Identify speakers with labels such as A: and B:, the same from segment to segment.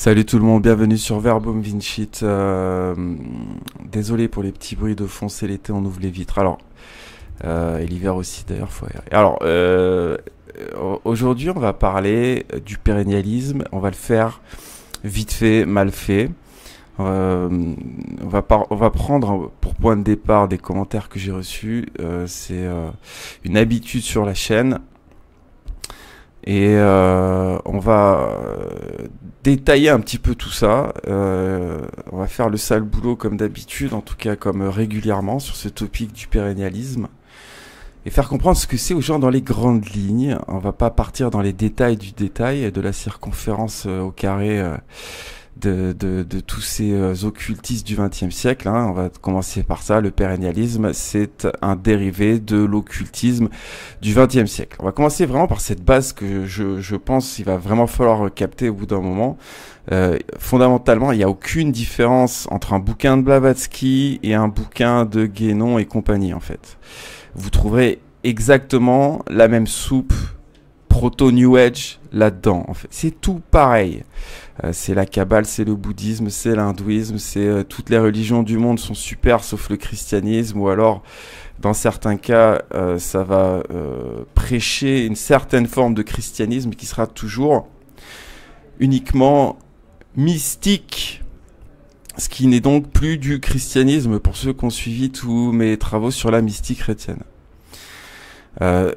A: Salut tout le monde, bienvenue sur Verbum Vincit. Désolé pour les petits bruits de fond, c'est l'été, on ouvre les vitres. Alors, et l'hiver aussi d'ailleurs, faut aérer. Alors, aujourd'hui on va parler du pérennialisme, on va le faire vite fait, mal fait. On va prendre pour point de départ des commentaires que j'ai reçus. C'est une habitude sur la chaîne. Et on va détailler un petit peu tout ça. On va faire le sale boulot comme d'habitude, en tout cas comme régulièrement sur ce topic du pérennialisme. Et faire comprendre ce que c'est aux gens dans les grandes lignes. On va pas partir dans les détails du détail et de la circonférence au carré de tous ces occultistes du XXe siècle. On va commencer par ça. Le pérennialisme, c'est un dérivé de l'occultisme du XXe siècle. On va commencer vraiment par cette base que je pense qu'il va vraiment falloir capter au bout d'un moment. Fondamentalement, il n'y a aucune différence entre un bouquin de Blavatsky et un bouquin de Guénon et compagnie, en fait. Vous trouverez exactement la même soupe proto-New Age là-dedans. En fait, c'est tout pareil. C'est la Kabbale, c'est le bouddhisme, c'est l'hindouisme, c'est toutes les religions du monde sont super sauf le christianisme, ou alors dans certains cas ça va prêcher une certaine forme de christianisme qui sera toujours uniquement mystique, ce qui n'est donc plus du christianisme pour ceux qui ont suivi tous mes travaux sur la mystique chrétienne.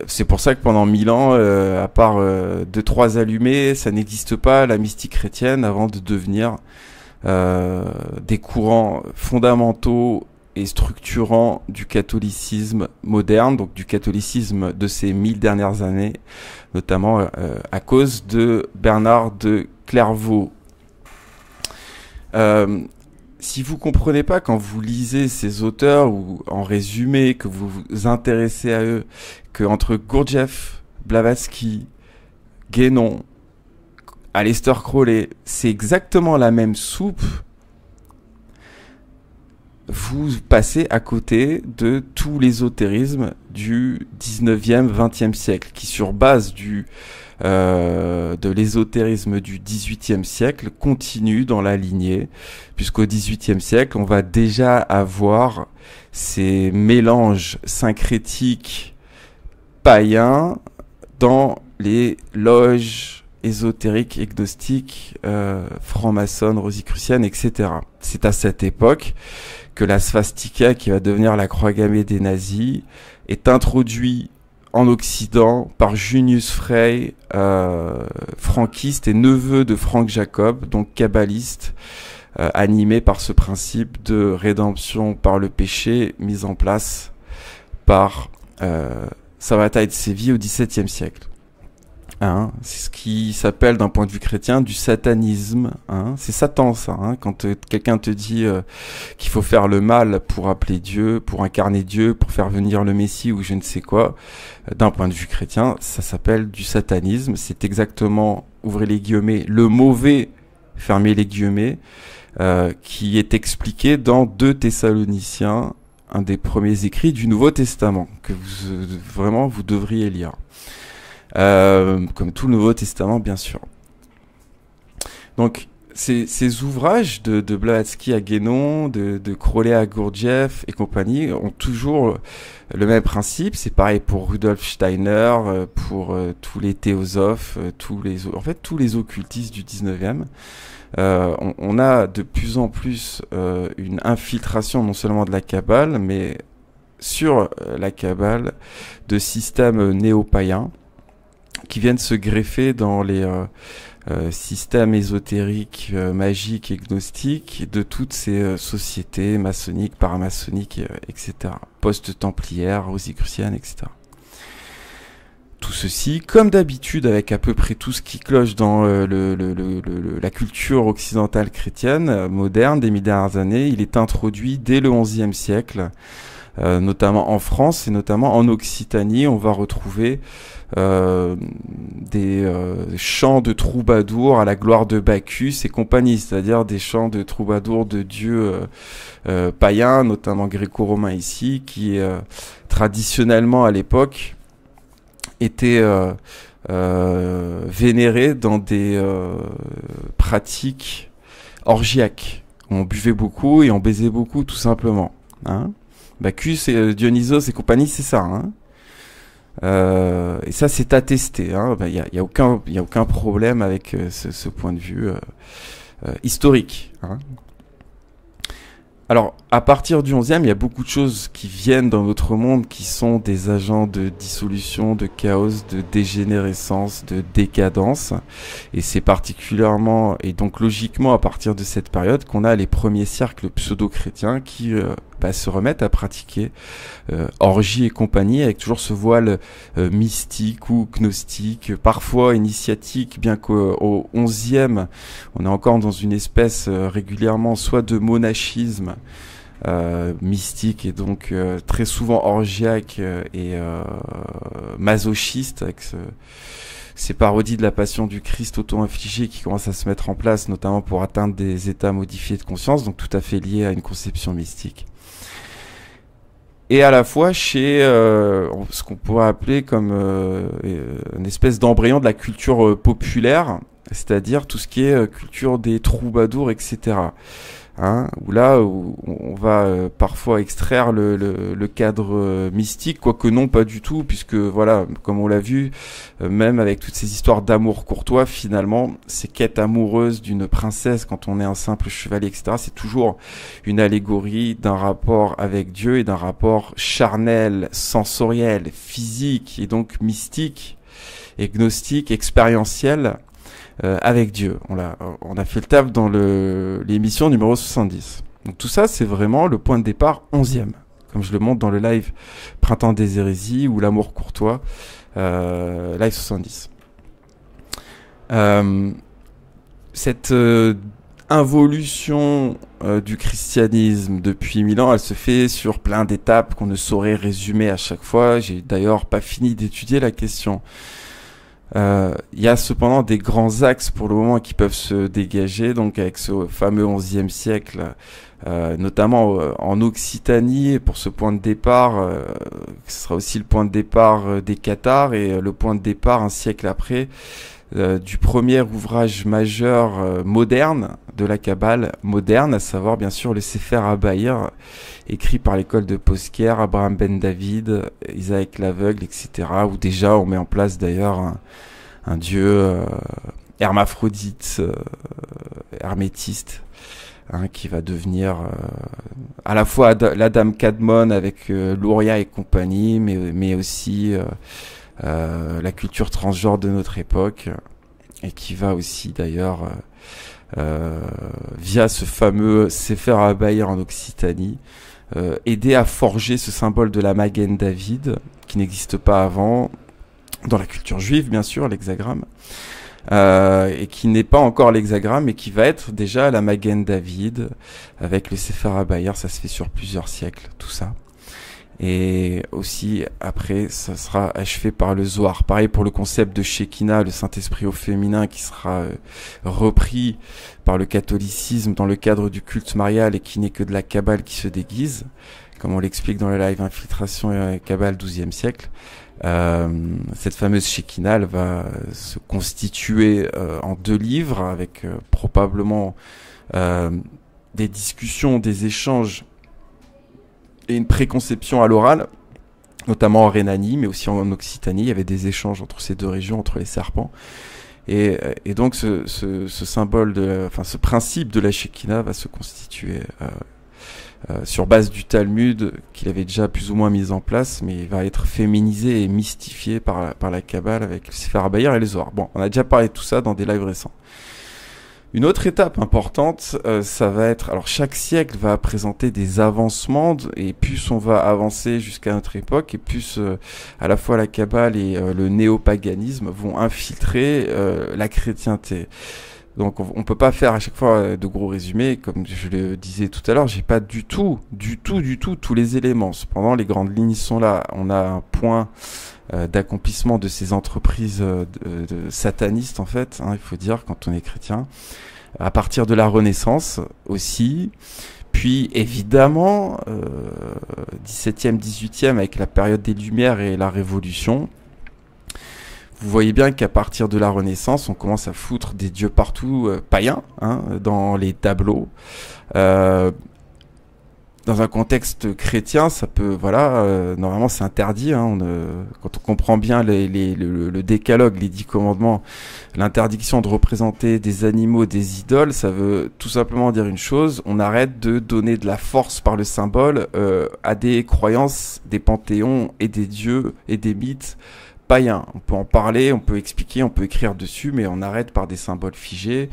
A: C'est pour ça que pendant 1000 ans, à part 2-3 allumés, ça n'existe pas la mystique chrétienne avant de devenir des courants fondamentaux et structurants du catholicisme moderne, donc du catholicisme de ces 1000 dernières années, notamment à cause de Bernard de Clairvaux. Si vous comprenez pas quand vous lisez ces auteurs ou en résumé, que vous vous intéressez à eux, que entre Gurdjieff, Blavatsky, Guénon, Aleister Crowley, c'est exactement la même soupe, vous passez à côté de tout l'ésotérisme du 19e, 20e siècle, qui sur base de l'ésotérisme du 18e siècle continue dans la lignée, puisqu'au 18e siècle, on va déjà avoir ces mélanges syncrétiques païens dans les loges ésotériques, agnostiques, francs-maçonnes, rosicruciennes, etc. C'est à cette époque que la swastika, qui va devenir la croix gammée des nazis, est introduite en Occident par Junius Frey, franquiste et neveu de Frank Jacob, donc kabbaliste, animé par ce principe de rédemption par le péché mis en place par Sabbatai de Séville au XVIIe siècle. C'est ce qui s'appelle d'un point de vue chrétien du satanisme. C'est Satan, ça. Quand quelqu'un te dit qu'il faut faire le mal pour appeler Dieu, pour incarner Dieu, pour faire venir le Messie ou je ne sais quoi, d'un point de vue chrétien, ça s'appelle du satanisme. C'est exactement, ouvrez les guillemets, le mauvais, fermez les guillemets, qui est expliqué dans 2 Thessaloniciens, un des premiers écrits du Nouveau Testament, que vraiment vous devriez lire. Comme tout le Nouveau Testament, bien sûr. Donc, ces ouvrages de Blavatsky à Guénon, de Crowley à Gurdjieff et compagnie ont toujours le même principe. C'est pareil pour Rudolf Steiner, pour tous les théosophes, tous les occultistes du 19e. On a de plus en plus une infiltration non seulement de la Kabbale, mais sur la Kabbale de systèmes néo-païens qui viennent se greffer dans les systèmes ésotériques, magiques et gnostiques de toutes ces sociétés maçonniques, paramaçonniques, etc. Post-templières, rosicruciennes, etc. Tout ceci, comme d'habitude, avec à peu près tout ce qui cloche dans la culture occidentale chrétienne moderne des 1000 dernières années, il est introduit dès le XIe siècle, notamment en France et notamment en Occitanie. On va retrouver des chants de troubadours à la gloire de Bacchus et compagnie, c'est-à-dire des chants de troubadours de dieux païens, notamment gréco-romains ici, qui traditionnellement à l'époque étaient vénérés dans des pratiques orgiaques. On buvait beaucoup et on baisait beaucoup, tout simplement. Hein, Bacchus et Dionysos et compagnie, c'est ça. Hein. Et ça, c'est attesté. Hein. Y a aucun problème avec ce point de vue historique. Hein. Alors, à partir du 11e, il y a beaucoup de choses qui viennent dans notre monde qui sont des agents de dissolution, de chaos, de dégénérescence, de décadence. Et c'est particulièrement, et donc logiquement, à partir de cette période, qu'on a les premiers cercles pseudo-chrétiens qui se remettent à pratiquer orgie et compagnie, avec toujours ce voile mystique ou gnostique, parfois initiatique, bien qu'au 11e, on est encore dans une espèce régulièrement soit de monachisme, mystique et donc très souvent orgiaque et masochiste, avec ces parodies de la passion du Christ auto-infligée qui commencent à se mettre en place, notamment pour atteindre des états modifiés de conscience, donc tout à fait liés à une conception mystique. Et à la fois chez ce qu'on pourrait appeler comme une espèce d'embryon de la culture populaire, c'est-à-dire tout ce qui est culture des troubadours, etc. Hein, où on va parfois extraire le cadre mystique, quoique non, pas du tout, puisque voilà, comme on l'a vu, même avec toutes ces histoires d'amour courtois, finalement, ces quêtes amoureuses d'une princesse quand on est un simple chevalier, etc., c'est toujours une allégorie d'un rapport avec Dieu et d'un rapport charnel, sensoriel, physique, et donc mystique, et gnostique, expérientiel, avec Dieu. On a fait le taf dans l'émission numéro 70. Donc tout ça, c'est vraiment le point de départ 11e, comme je le montre dans le live Printemps des hérésies ou l'amour courtois, live 70. Cette involution du christianisme depuis 1000 ans, elle se fait sur plein d'étapes qu'on ne saurait résumer à chaque fois. J'ai d'ailleurs pas fini d'étudier la question. Il y a cependant des grands axes pour le moment qui peuvent se dégager, donc avec ce fameux 11e siècle, notamment en Occitanie, pour ce point de départ, ce sera aussi le point de départ des Cathares et le point de départ un siècle après du premier ouvrage majeur moderne de la Kabbale moderne, à savoir bien sûr le Sefer HaBahir, écrit par l'école de Posquer, Abraham Ben David, Isaac l'aveugle, etc. Où déjà on met en place d'ailleurs un dieu hermaphrodite, hermétiste, hein, qui va devenir à la fois la dame Kadmon avec Louria et compagnie, mais aussi la culture transgenre de notre époque, et qui va aussi d'ailleurs via ce fameux Sefer HaBahir en Occitanie aider à forger ce symbole de la Magen David qui n'existe pas avant dans la culture juive, bien sûr, l'hexagramme, et qui n'est pas encore l'hexagramme, mais qui va être déjà la Magen David avec le Sefer HaBahir. Ça se fait sur plusieurs siècles, tout ça. Et aussi, après, ça sera achevé par le Zohar. Pareil pour le concept de Shekinah, le Saint-Esprit au féminin, qui sera repris par le catholicisme dans le cadre du culte marial et qui n'est que de la Kabbale qui se déguise, comme on l'explique dans le live Infiltration et Kabbale 12e siècle. Cette fameuse Shekinah, elle va se constituer en 2 livres, avec probablement des discussions, des échanges, et une préconception à l'oral, notamment en Rhénanie, mais aussi en Occitanie. Il y avait des échanges entre ces 2 régions, entre les serpents. Et donc ce symbole, ce principe de la Shekinah va se constituer sur base du Talmud, qu'il avait déjà plus ou moins mis en place, mais il va être féminisé et mystifié par la Kabbale avec le Sefer HaBahir et les Zohar. Bon, on a déjà parlé de tout ça dans des lives récents. Une autre étape importante, ça va être... Alors, chaque siècle va présenter des avancements, et plus on va avancer jusqu'à notre époque, et plus à la fois la Kabbale et le néopaganisme vont infiltrer la chrétienté. Donc, on peut pas faire à chaque fois de gros résumés. Comme je le disais tout à l'heure, j'ai pas du tout tous les éléments. Cependant, les grandes lignes sont là. On a un point d'accomplissement de ces entreprises de satanistes, en fait, hein, il faut dire, quand on est chrétien, à partir de la Renaissance aussi, puis évidemment 17e, 18e avec la période des Lumières et la Révolution. vous voyez bien qu'à partir de la Renaissance, on commence à foutre des dieux partout, païens, hein, dans les tableaux. Dans un contexte chrétien, ça peut, voilà, normalement c'est interdit. Hein, quand on comprend bien le décalogue, les 10 commandements, l'interdiction de représenter des animaux, des idoles, ça veut tout simplement dire une chose: on arrête de donner de la force par le symbole à des croyances, des panthéons et des dieux et des mythes païens. On peut en parler, on peut expliquer, on peut écrire dessus, mais on arrête par des symboles figés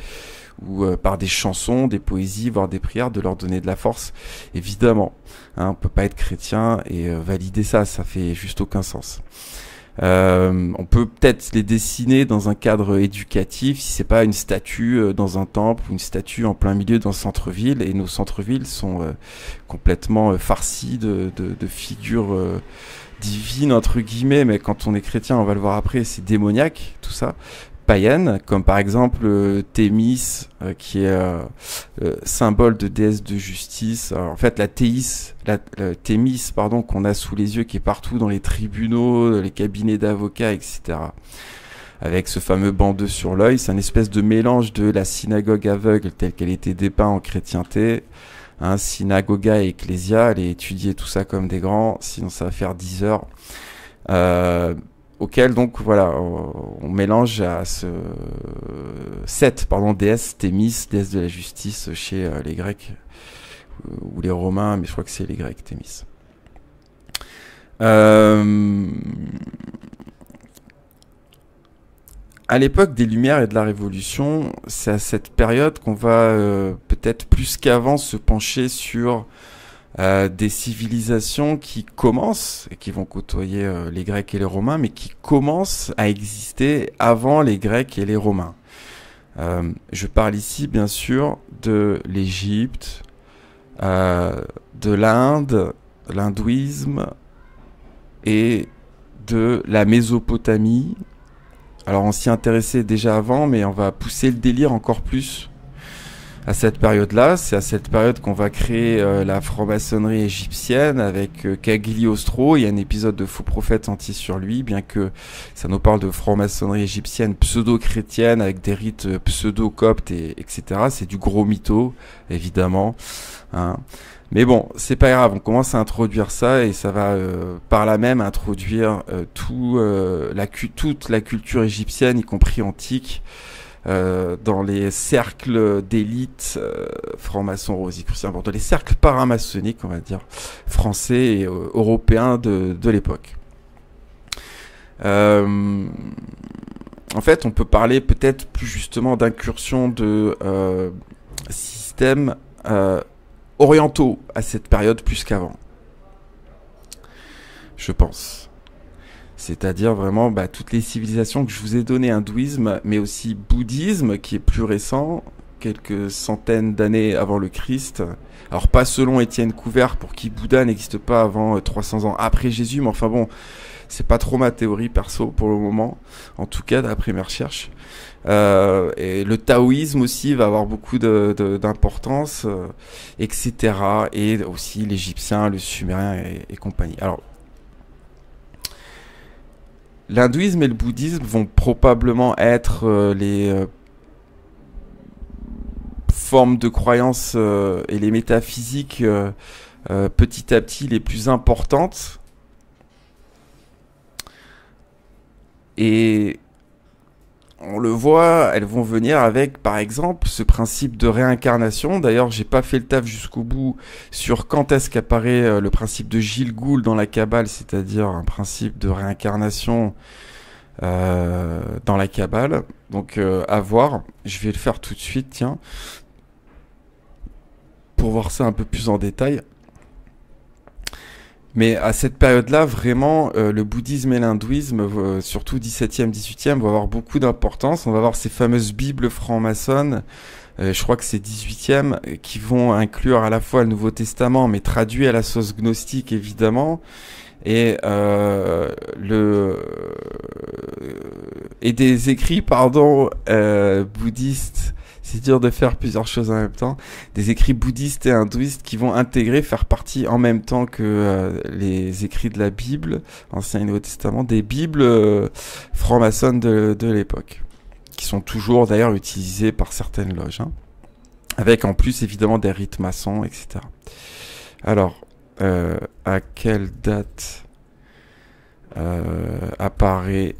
A: ou par des chansons, des poésies, voire des prières, de leur donner de la force, évidemment. Hein, on peut pas être chrétien et valider ça, ça fait juste aucun sens. On peut peut-être les dessiner dans un cadre éducatif, si c'est pas une statue dans un temple ou une statue en plein milieu d'un centre-ville, et nos centres-villes sont complètement farcis de figures divines, entre guillemets, mais quand on est chrétien, on va le voir après, c'est démoniaque, tout ça. Païennes, comme par exemple Thémis, qui est symbole de déesse de justice. Alors, en fait, la Thémis, pardon, qu'on a sous les yeux, qui est partout dans les tribunaux, les cabinets d'avocats, etc. Avec ce fameux bandeau sur l'œil, c'est une espèce de mélange de la synagogue aveugle telle qu'elle était dépeinte en chrétienté, hein, synagoga et ecclésia. Allez étudier tout ça comme des grands, sinon ça va faire 10 heures. Auquel donc voilà, on mélange à cette déesse, Thémis, déesse de la justice chez les Grecs ou les Romains, mais je crois que c'est les Grecs, Thémis. À l'époque des Lumières et de la Révolution, c'est à cette période qu'on va peut-être plus qu'avant se pencher sur des civilisations qui commencent, et qui vont côtoyer les Grecs et les Romains, mais qui commencent à exister avant les Grecs et les Romains. Je parle ici, bien sûr, de l'Égypte, de l'Inde, l'hindouisme, et de la Mésopotamie. Alors on s'y intéressait déjà avant, mais on va pousser le délire encore plus à cette période-là. C'est à cette période qu'on va créer la franc-maçonnerie égyptienne avec Cagliostro. Il y a un épisode de Faux Prophète entier sur lui, bien que ça nous parle de franc-maçonnerie égyptienne pseudo-chrétienne avec des rites pseudo-coptes, etc. C'est du gros mytho, évidemment. Hein. Mais bon, c'est pas grave, on commence à introduire ça et ça va par là même introduire toute la culture égyptienne, y compris antique, dans les cercles d'élite francs-maçons, rosicruciens, dans les cercles paramaçonniques, on va dire, français et européens de l'époque. En fait, on peut parler peut-être plus justement d'incursion de systèmes orientaux à cette période plus qu'avant, je pense. C'est-à-dire vraiment toutes les civilisations que je vous ai données, hindouisme, mais aussi bouddhisme, qui est plus récent, quelques centaines d'années avant le Christ. Alors pas selon Étienne Couvert, pour qui Bouddha n'existe pas avant 300 ans après Jésus, mais enfin bon, c'est pas trop ma théorie perso pour le moment, en tout cas d'après mes recherches. Et le taoïsme aussi va avoir beaucoup d'importance, etc. Et aussi l'égyptien, le sumérien et compagnie. Alors, l'hindouisme et le bouddhisme vont probablement être les formes de croyances et les métaphysiques petit à petit les plus importantes. Et on le voit, elles vont venir avec, par exemple, ce principe de réincarnation. D'ailleurs, j'ai pas fait le taf jusqu'au bout sur quand est-ce qu'apparaît le principe de Gilgoul dans la Kabbale, c'est-à-dire un principe de réincarnation dans la Kabbale. Donc, à voir. Je vais le faire tout de suite, tiens, pour voir ça un peu plus en détail. Mais à cette période-là, vraiment, le bouddhisme et l'hindouisme, surtout 17e, 18e, vont avoir beaucoup d'importance. On va voir ces fameuses bibles franc-maçonnes, je crois que c'est 18e, qui vont inclure à la fois le Nouveau Testament, mais traduit à la sauce gnostique, évidemment, et des écrits, bouddhistes c'est dur de faire plusieurs choses en même temps. Des écrits bouddhistes et hindouistes qui vont intégrer, faire partie en même temps que les écrits de la Bible, Ancien et Nouveau Testament, des Bibles francs-maçonnes de l'époque, qui sont toujours d'ailleurs utilisées par certaines loges, hein, avec en plus évidemment des rites maçons, etc. Alors, à quelle date apparaît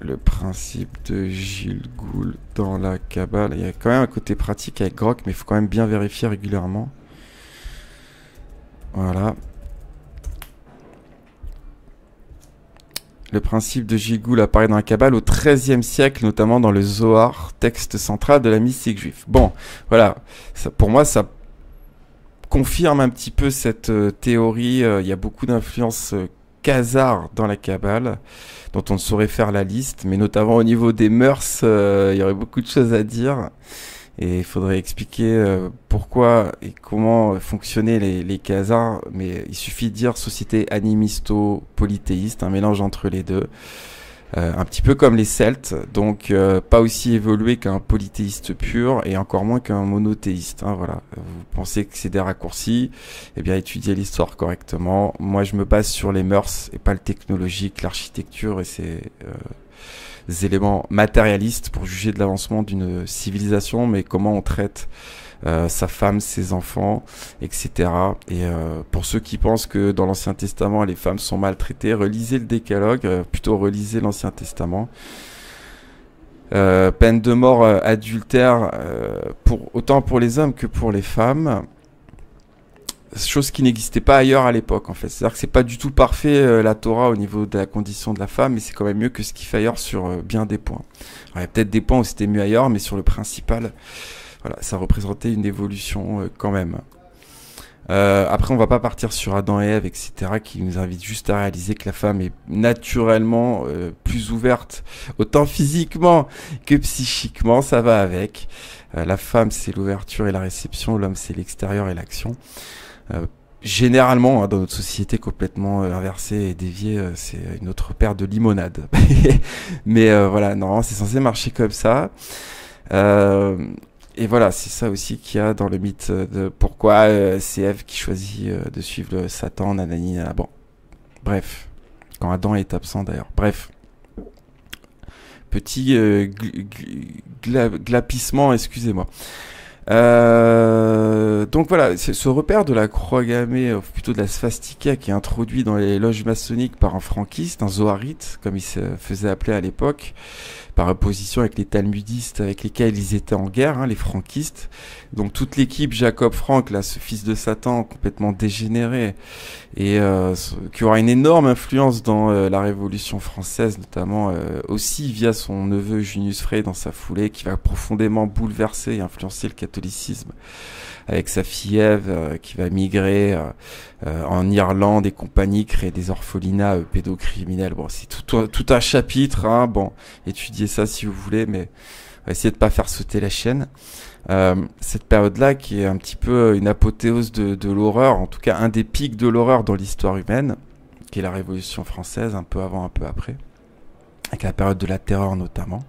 A: le principe de Gilles Gould dans la Kabbale? Il y a quand même un côté pratique avec Grok, mais il faut quand même bien vérifier régulièrement. Voilà. Le principe de Gilles Gould apparaît dans la Kabbale au XIIIe siècle, notamment dans le Zohar, texte central de la mystique juive. Bon, voilà. Ça, pour moi, ça confirme un petit peu cette théorie. Il y a beaucoup d'influences khazars dans la Kabbale, dont on ne saurait faire la liste, mais notamment au niveau des mœurs, il y aurait beaucoup de choses à dire. Et il faudrait expliquer pourquoi et comment fonctionnaient les khazars, mais il suffit de dire société animisto-polythéiste, un mélange entre les deux. Un petit peu comme les Celtes, donc pas aussi évolué qu'un polythéiste pur et encore moins qu'un monothéiste. Hein, voilà. Vous pensez que c'est des raccourcis, eh bien étudiez l'histoire correctement. Moi je me base sur les mœurs et pas le technologique, l'architecture et ces éléments matérialistes pour juger de l'avancement d'une civilisation, mais comment on traite sa femme, ses enfants, etc. Et pour ceux qui pensent que dans l'Ancien Testament les femmes sont maltraitées, relisez le Décalogue, plutôt relisez l'Ancien Testament. Peine de mort adultère, autant pour les hommes que pour les femmes. Chose qui n'existait pas ailleurs à l'époque en fait. C'est-à-dire que c'est pas du tout parfait la Torah au niveau de la condition de la femme, mais c'est quand même mieux que ce qu'il fait ailleurs sur bien des points. Alors, il y a peut-être des points où c'était mieux ailleurs, mais sur le principal, voilà, ça représentait une évolution quand même. Après, on va pas partir sur Adam et Ève, etc., qui nous invitent juste à réaliser que la femme est naturellement plus ouverte, autant physiquement que psychiquement, ça va avec. La femme, c'est l'ouverture et la réception, l'homme, c'est l'extérieur et l'action. Généralement, hein, dans notre société complètement inversée et déviée, c'est une autre paire de limonade. Mais voilà, normalement, c'est censé marcher comme ça. Et voilà, c'est ça aussi qu'il y a dans le mythe de pourquoi c'est Ève qui choisit de suivre le Satan, nanani, bon. Bref, quand Adam est absent d'ailleurs. Bref. Petit glapissement, excusez-moi. Donc voilà, c'est ce repère de la croix gammée, plutôt de la swastika, qui est introduit dans les loges maçonniques par un franquiste, un zoharite, comme il se faisait appeler à l'époque, par opposition avec les talmudistes avec lesquels ils étaient en guerre, hein, les franquistes. Donc toute l'équipe Jacob Frank, là, ce fils de Satan complètement dégénéré, et qui aura une énorme influence dans la Révolution française, notamment aussi via son neveu Junius Frey dans sa foulée, qui va profondément bouleverser et influencer le catholicisme, avec sa fille Ève qui va migrer en Irlande et compagnie, créer des orphelinats pédocriminels. Bon, c'est tout un chapitre, hein. Bon, étudiez ça si vous voulez, mais on va essayer de pas faire sauter la chaîne. Cette période-là qui est un petit peu une apothéose de l'horreur, en tout cas un des pics de l'horreur dans l'histoire humaine, qui est la Révolution française, un peu avant, un peu après, avec la période de la terreur notamment.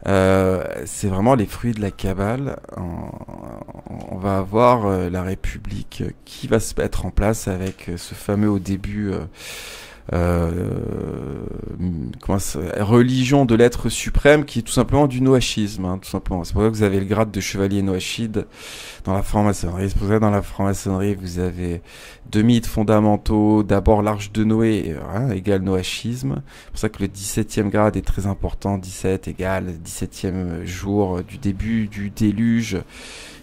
A: C'est vraiment les fruits de la Kabbale. On va avoir la République qui va se mettre en place avec ce fameux au début religion de l'être suprême, qui est tout simplement du noachisme, hein, tout simplement. C'est pour ça que vous avez le grade de chevalier noachide dans la franc-maçonnerie. C'est pour ça que dans la franc-maçonnerie vous avez deux mythes fondamentaux. D'abord l'arche de Noé, égale noachisme. C'est pour ça que le 17e grade est très important. 17 égale 17e jour du début du déluge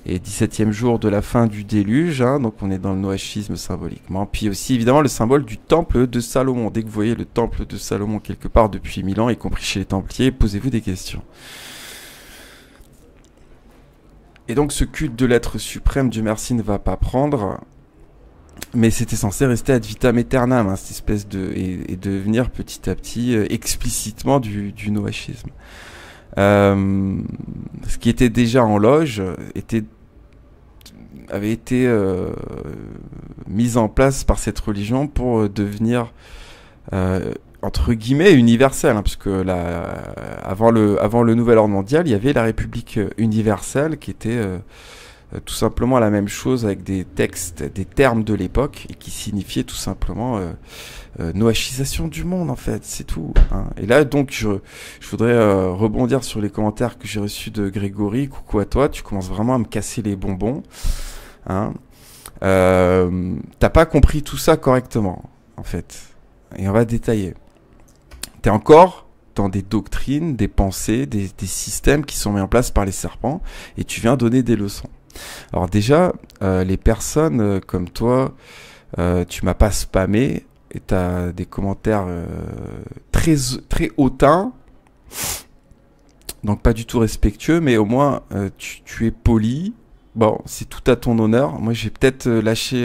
A: et 17e jour de la fin du déluge, hein, donc on est dans le noachisme symboliquement. Puis aussi évidemment le symbole du temple de Salomon. Dès que vous voyez le temple de Salomon quelque part depuis 1000 ans, y compris chez les Templiers, posez-vous des questions. Et donc ce culte de l'être suprême, Dieu merci, ne va pas prendre, mais c'était censé rester ad vitam aeternam, hein, cette espèce de et devenir petit à petit explicitement du noachisme. Ce qui était déjà en loge avait été mis en place par cette religion pour devenir entre guillemets universelle, hein, puisque avant le nouvel ordre mondial, il y avait la République universelle qui était tout simplement la même chose avec des textes, des termes de l'époque et qui signifiait tout simplement noachiisation du monde en fait, c'est tout. Hein. Et là donc je voudrais rebondir sur les commentaires que j'ai reçus de Grégory. Coucou à toi, tu commences vraiment à me casser les bonbons. Hein. T'as pas compris tout ça correctement en fait. Et on va détailler. T'es encore dans des doctrines, des pensées, des systèmes qui sont mis en place par les serpents et tu viens donner des leçons. Alors déjà, les personnes comme toi, tu m'as pas spammé et tu as des commentaires très, très hautains, donc pas du tout respectueux, mais au moins tu es poli. Bon, c'est tout à ton honneur. Moi, j'ai peut-être lâché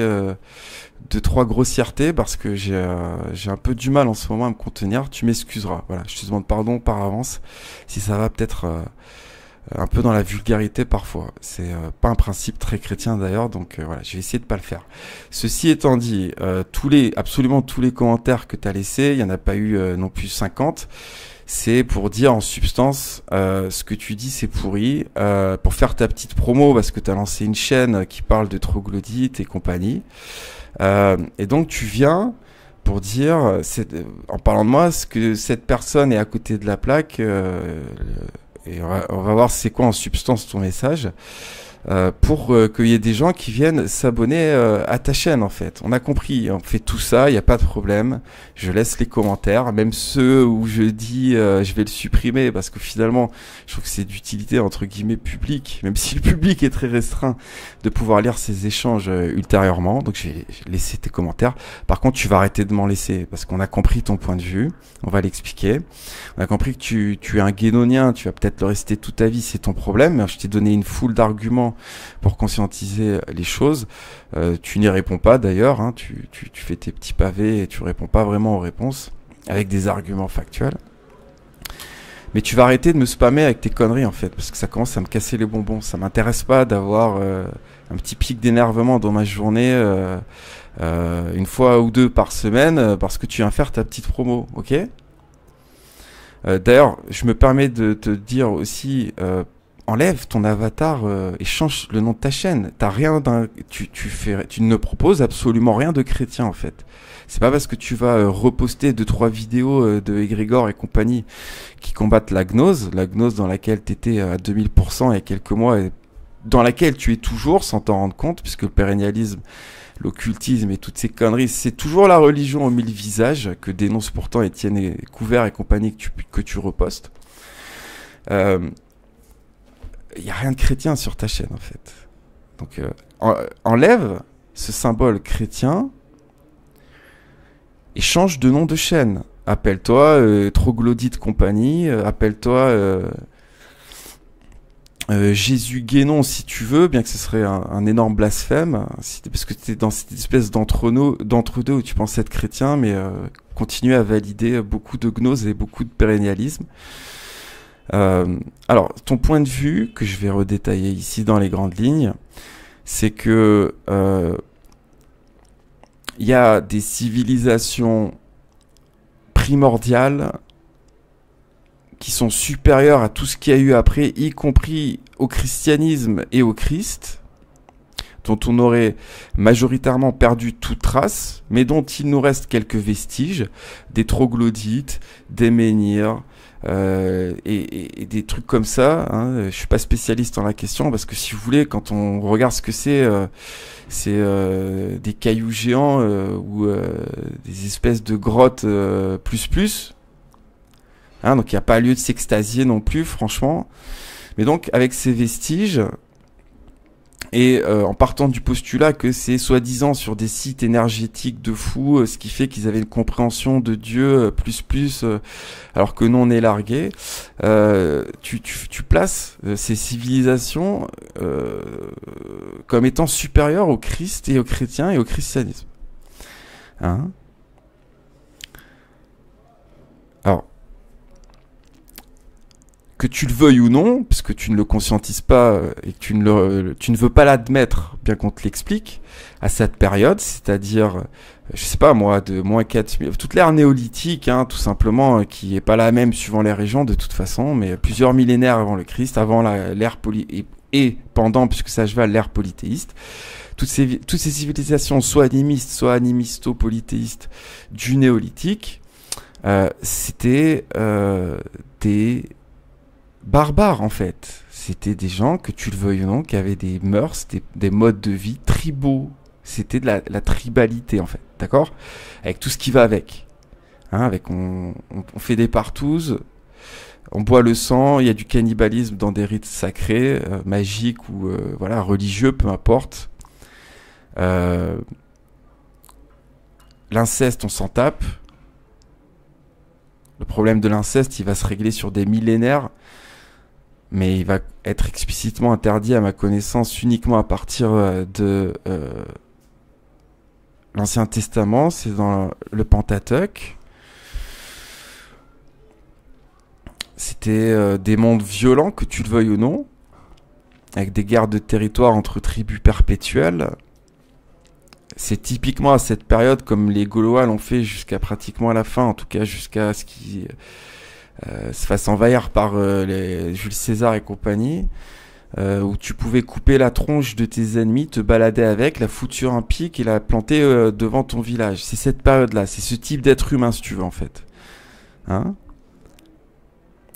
A: 2-3 grossièretés parce que j'ai un peu du mal en ce moment à me contenir. Tu m'excuseras. Voilà, je te demande pardon par avance si ça va peut-être un peu dans la vulgarité parfois. C'est pas un principe très chrétien d'ailleurs, donc voilà, je vais essayer de pas le faire. Ceci étant dit, absolument tous les commentaires que tu as laissés, il n'y en a pas eu non plus 50. C'est pour dire en substance, ce que tu dis c'est pourri, pour faire ta petite promo parce que tu as lancé une chaîne qui parle de troglodytes et compagnie. Et donc tu viens pour dire, en parlant de moi, ce que cette personne est à côté de la plaque, et on va voir c'est quoi en substance ton message, pour qu'il y ait des gens qui viennent s'abonner à ta chaîne en fait. On a compris, on fait tout ça, il n'y a pas de problème. Je laisse les commentaires, même ceux où je dis je vais le supprimer parce que finalement je trouve que c'est d'utilité entre guillemets publique, même si le public est très restreint, de pouvoir lire ces échanges ultérieurement. Donc je vais laisser tes commentaires. Par contre tu vas arrêter de m'en laisser parce qu'on a compris ton point de vue, on va l'expliquer. On a compris que tu es un guénonien, tu vas peut-être le rester toute ta vie, c'est ton problème. Je t'ai donné une foule d'arguments pour conscientiser les choses. Tu n'y réponds pas d'ailleurs, hein, tu fais tes petits pavés et tu réponds pas vraiment aux réponses avec des arguments factuels. Mais tu vas arrêter de me spammer avec tes conneries en fait, parce que ça commence à me casser les bonbons. Ça m'intéresse pas d'avoir un petit pic d'énervement dans ma journée une fois ou deux par semaine parce que tu viens faire ta petite promo, ok? D'ailleurs, je me permets de te dire aussi, enlève ton avatar et change le nom de ta chaîne. T'as rien tu ne proposes absolument rien de chrétien en fait. C'est pas parce que tu vas reposter 2-3 vidéos de Egrégor et compagnie qui combattent la gnose dans laquelle t'étais à 2000% il y a quelques mois et dans laquelle tu es toujours sans t'en rendre compte, puisque le pérennialisme, l'occultisme et toutes ces conneries, c'est toujours la religion aux 1000 visages que dénonce pourtant Étienne et Couvert et compagnie que tu repostes. Il n'y a rien de chrétien sur ta chaîne en fait. Donc enlève ce symbole chrétien et change de nom de chaîne. Appelle-toi Troglodyte Compagnie, appelle-toi Jésus Guénon si tu veux, bien que ce serait un énorme blasphème, parce que tu es dans cette espèce d'entre-deux où tu penses être chrétien, mais continue à valider beaucoup de gnose et beaucoup de pérennialisme. Alors, ton point de vue, que je vais redétailler ici dans les grandes lignes, c'est que il y a des civilisations primordiales qui sont supérieures à tout ce qu'il y a eu après, y compris au christianisme et au Christ, dont on aurait majoritairement perdu toute trace, mais dont il nous reste quelques vestiges, des troglodytes, des menhirs, et des trucs comme ça. Hein. Je suis pas spécialiste en la question parce que si vous voulez, quand on regarde ce que c'est des cailloux géants ou des espèces de grottes plus. Hein, donc il n'y a pas lieu de s'extasier non plus, franchement. Mais donc avec ces vestiges et en partant du postulat que c'est soi-disant sur des sites énergétiques de fous, ce qui fait qu'ils avaient une compréhension de Dieu plus, alors que nous on est largués, tu places ces civilisations comme étant supérieures au Christ et aux chrétiens et au christianisme. Hein? Alors, que tu le veuilles ou non, parce que tu ne le conscientises pas et que tu ne veux pas l'admettre, bien qu'on te l'explique, à cette période, c'est-à-dire je sais pas moi, de moins 4000, toute l'ère néolithique, hein, tout simplement, qui est pas la même suivant les régions de toute façon, mais plusieurs millénaires avant le Christ, avant l'ère et pendant, puisque ça je vais à l'ère polythéiste, toutes ces civilisations, soit animistes, soit animisto-polythéistes du néolithique, c'était des barbares en fait. C'était des gens, que tu le veuilles ou non, qui avaient des mœurs, des modes de vie tribaux. C'était de la tribalité en fait, d'accord? Avec tout ce qui va avec. Hein, on fait des partouzes, on boit le sang, il y a du cannibalisme dans des rites sacrés, magiques ou voilà, religieux, peu importe. L'inceste, on s'en tape. Le problème de l'inceste, il va se régler sur des millénaires, mais il va être explicitement interdit à ma connaissance uniquement à partir de l'Ancien Testament, c'est dans le Pentateuque. C'était des mondes violents, que tu le veuilles ou non, avec des guerres de territoire entre tribus perpétuelles. C'est typiquement à cette période, comme les Gaulois l'ont fait jusqu'à pratiquement à la fin, en tout cas jusqu'à ce qu'ils se fassent envahir par les Jules César et compagnie, où tu pouvais couper la tronche de tes ennemis, te balader avec, la foutre sur un pic et la planter devant ton village. C'est cette période-là, c'est ce type d'être humain, si tu veux, en fait. Hein ?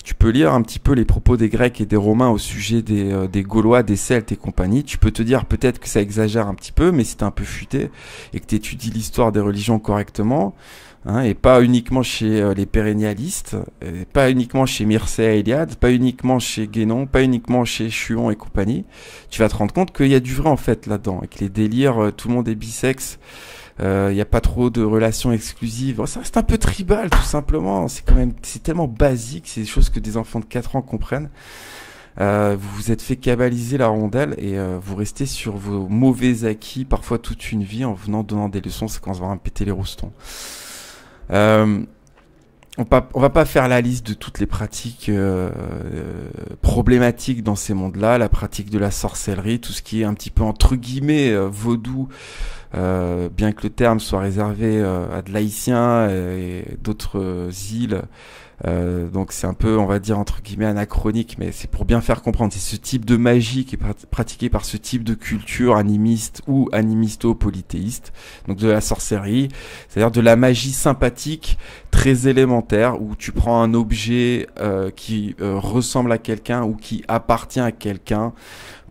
A: Tu peux lire un petit peu les propos des Grecs et des Romains au sujet des Gaulois, des Celtes et compagnie. Tu peux te dire peut-être que ça exagère un petit peu, mais si t'es un peu futé et que tu étudies l'histoire des religions correctement, hein, et pas uniquement chez les pérennialistes, et pas uniquement chez Mircea Eliade, pas uniquement chez Guénon, pas uniquement chez Chuon et compagnie, tu vas te rendre compte qu'il y a du vrai en fait là-dedans, et que les délires, tout le monde est bisexe, il n'y a pas trop de relations exclusives. Ça reste un peu tribal, tout simplement. C'est tellement basique, c'est des choses que des enfants de 4 ans comprennent. Vous vous êtes fait cabaliser la rondelle et vous restez sur vos mauvais acquis, parfois toute une vie, en venant donnant des leçons, c'est quand on va me péter les roustons. On va pas faire la liste de toutes les pratiques problématiques dans ces mondes-là, la pratique de la sorcellerie, tout ce qui est un petit peu entre guillemets vaudou, bien que le terme soit réservé à de l'haïtien et d'autres îles. Donc c'est un peu, on va dire, entre guillemets anachronique, mais c'est pour bien faire comprendre. C'est ce type de magie qui est pratiqué par ce type de culture animiste ou animisto-polythéiste, donc de la sorcellerie, c'est-à-dire de la magie sympathique, très élémentaire, où tu prends un objet qui ressemble à quelqu'un ou qui appartient à quelqu'un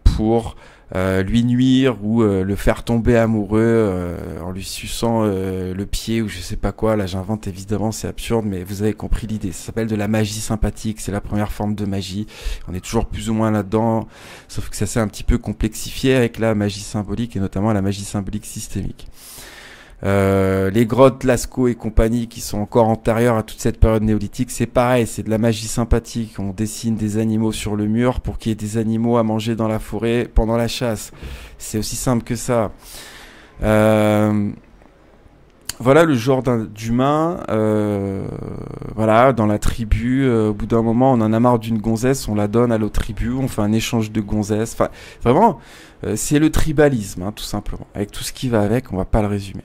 A: pour lui nuire ou le faire tomber amoureux en lui suçant le pied ou je sais pas quoi. Là j'invente évidemment, c'est absurde, mais vous avez compris l'idée. Ça s'appelle de la magie sympathique, c'est la première forme de magie. On est toujours plus ou moins là-dedans, sauf que ça s'est un petit peu complexifié avec la magie symbolique et notamment la magie symbolique systémique. Les grottes Lascaux et compagnie qui sont encore antérieures à toute cette période néolithique, c'est pareil, c'est de la magie sympathique. On dessine des animaux sur le mur pour qu'il y ait des animaux à manger dans la forêt pendant la chasse. C'est aussi simple que ça. Voilà le genre d'humain. Voilà, dans la tribu, au bout d'un moment, on en a marre d'une gonzesse, on la donne à l'autre tribu, on fait un échange de gonzesses. Enfin, vraiment, c'est le tribalisme, hein, tout simplement. Avec tout ce qui va avec, on va pas le résumer.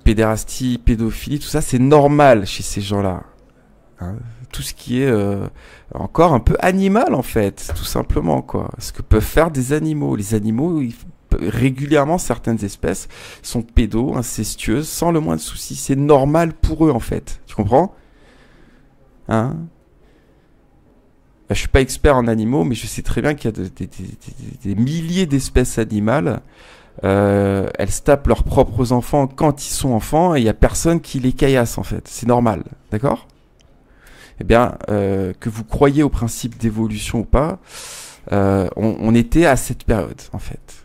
A: Pédérastie, pédophilie, tout ça, c'est normal chez ces gens-là. Hein, tout ce qui est encore un peu animal, en fait, tout simplement, quoi. Ce que peuvent faire des animaux. Les animaux, régulièrement, certaines espèces sont pédos, incestueuses, sans le moindre souci. C'est normal pour eux, en fait. Tu comprends? Hein? Je suis pas expert en animaux, mais je sais très bien qu'il y a des milliers d'espèces animales. Elles se tapent leurs propres enfants quand ils sont enfants et il y a personne qui les caillasse en fait. C'est normal, d'accord? Eh bien, que vous croyez au principe d'évolution ou pas, on était à cette période en fait.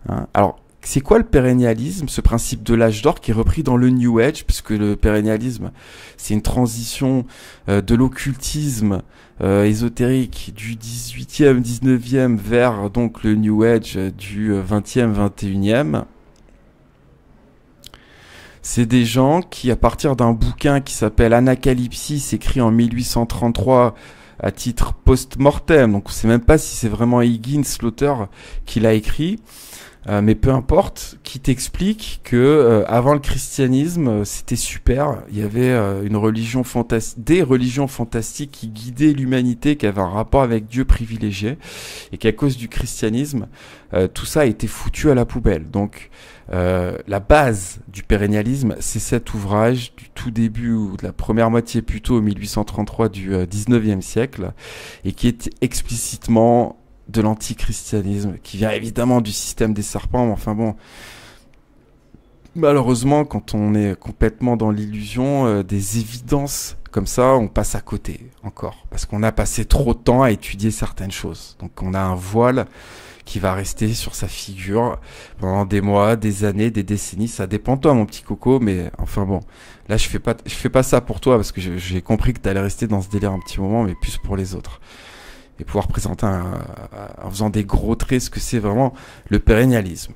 A: Hein? Alors, c'est quoi le pérennialisme, ce principe de l'âge d'or qui est repris dans le New Age, puisque le pérennialisme, c'est une transition de l'occultisme ésotérique du 18e, 19e vers donc le New Age du 20e, 21e. C'est des gens qui, à partir d'un bouquin qui s'appelle Anacalypsis, écrit en 1833 à titre post-mortem, donc on ne sait même pas si c'est vraiment Higgins, l'auteur, qui l'a écrit, Mais peu importe, qui t'explique que avant le christianisme, c'était super. Il y avait une religion des religions fantastiques qui guidaient l'humanité, qui avaient un rapport avec Dieu privilégié, et qu'à cause du christianisme, tout ça a été foutu à la poubelle. Donc, la base du pérennialisme, c'est cet ouvrage du tout début, ou de la première moitié plutôt, 1833 du 19e siècle, et qui est explicitement de l'antichristianisme, qui vient évidemment du système des serpents, mais enfin bon, malheureusement, quand on est complètement dans l'illusion, des évidences comme ça, on passe à côté, encore, parce qu'on a passé trop de temps à étudier certaines choses. Donc on a un voile qui va rester sur sa figure pendant des mois, des années, des décennies, ça dépend de toi, mon petit coco, mais enfin bon, là je fais pas ça pour toi, parce que j'ai compris que t'allais rester dans ce délire un petit moment, mais plus pour les autres. Et pouvoir présenter en faisant des gros traits ce que c'est vraiment le pérennialisme.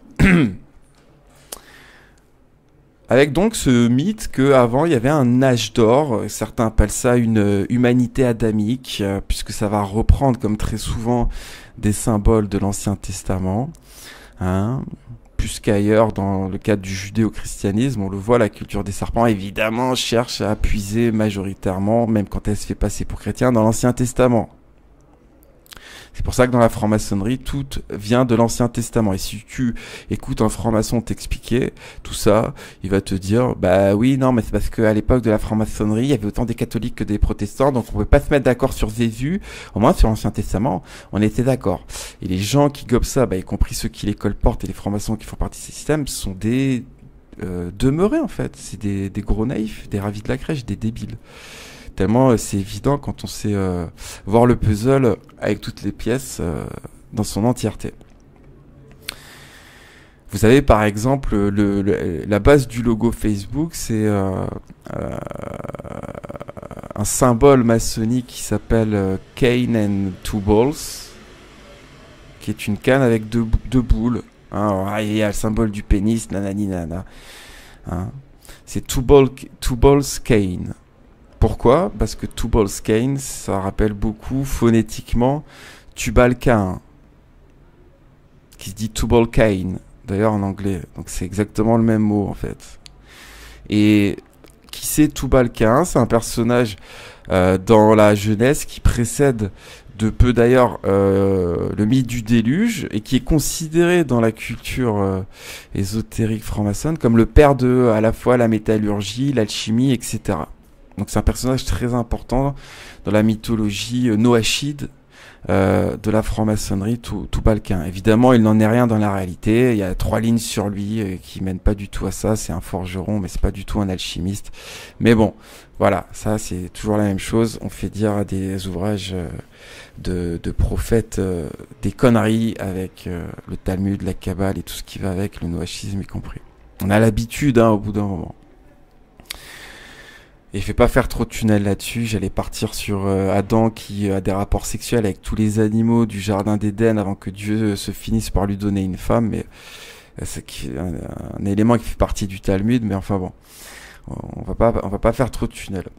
A: Avec donc ce mythe qu'avant il y avait un âge d'or, certains appellent ça une humanité adamique, puisque ça va reprendre comme très souvent des symboles de l'Ancien Testament, hein, plus qu'ailleurs dans le cadre du judéo-christianisme. On le voit, la culture des serpents évidemment cherche à puiser majoritairement, même quand elle se fait passer pour chrétien, dans l'Ancien Testament. C'est pour ça que dans la franc-maçonnerie, tout vient de l'Ancien Testament. Et si tu écoutes un franc-maçon t'expliquer tout ça, il va te dire, bah oui, non, mais c'est parce qu'à l'époque de la franc-maçonnerie, il y avait autant des catholiques que des protestants, donc on pouvait pas se mettre d'accord sur Jésus. Au moins, sur l'Ancien Testament, on était d'accord. Et les gens qui gobent ça, y compris ceux qui les colportent et les francs-maçons qui font partie de ces systèmes, sont des demeurés, en fait. C'est des gros naïfs, des ravis de la crèche, des débiles. Tellement c'est évident quand on sait voir le puzzle avec toutes les pièces dans son entièreté. Vous avez par exemple la base du logo Facebook, c'est un symbole maçonnique qui s'appelle Cane and Two Balls, qui est une canne avec deux boules. Hein, il y a le symbole du pénis, nanani nana. Hein. C'est Two Balls Cane. Pourquoi ? Parce que Two Balls Cane, ça rappelle beaucoup phonétiquement Tubal-Cain, qui se dit Two Ball Cane, d'ailleurs en anglais. Donc c'est exactement le même mot en fait. Et qui c'est Tubal-Cain ? C'est un personnage dans la Genèse qui précède de peu d'ailleurs le mythe du déluge et qui est considéré dans la culture ésotérique franc-maçonne comme le père de à la fois la métallurgie, l'alchimie, etc. Donc c'est un personnage très important dans la mythologie noachide de la franc-maçonnerie Tubal-Cain. Évidemment, il n'en est rien dans la réalité. Il y a 3 lignes sur lui qui mènent pas du tout à ça. C'est un forgeron, mais c'est pas du tout un alchimiste. Mais bon, voilà, ça c'est toujours la même chose. On fait dire à des ouvrages de prophètes des conneries avec le Talmud, la Kabbale et tout ce qui va avec, le noachisme y compris. On a l'habitude au bout d'un moment. Et je vais pas faire trop de tunnel là-dessus, j'allais partir sur Adam qui a des rapports sexuels avec tous les animaux du jardin d'Éden avant que Dieu se finisse par lui donner une femme, mais c'est un élément qui fait partie du Talmud, mais enfin bon, on va pas faire trop de tunnel.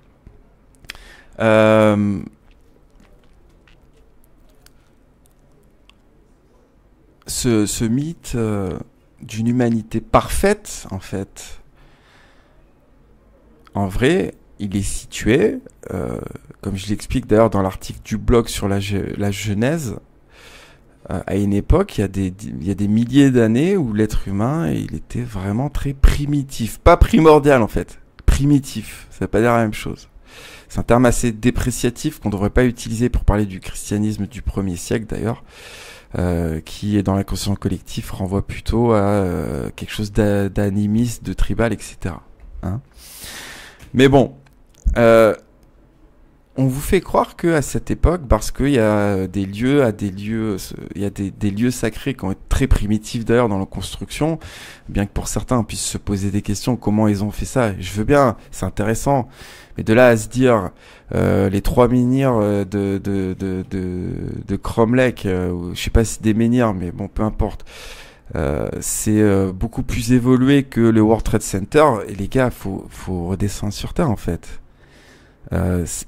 A: Ce mythe d'une humanité parfaite, en fait, en vrai, il est situé, comme je l'explique d'ailleurs dans l'article du blog sur la Genèse, à une époque, il y a des milliers d'années où l'être humain, il était vraiment très primitif. Pas primordial en fait, primitif, ça veut pas dire la même chose. C'est un terme assez dépréciatif qu'on ne devrait pas utiliser pour parler du christianisme du 1er siècle d'ailleurs, qui est dans l'inconscient collectif renvoie plutôt à quelque chose d'animiste, de tribal, etc. Hein. Mais bon, on vous fait croire que à cette époque, parce qu'il y a des lieux, il y a des lieux sacrés qui ont été très primitifs d'ailleurs dans la construction, bien que pour certains on puisse se poser des questions comment ils ont fait ça. Je veux bien, c'est intéressant, mais de là à se dire les 3 menhirs de Cromlech, je sais pas si des menhirs, mais bon, peu importe. C'est beaucoup plus évolué que le World Trade Center et les gars faut redescendre sur terre en fait.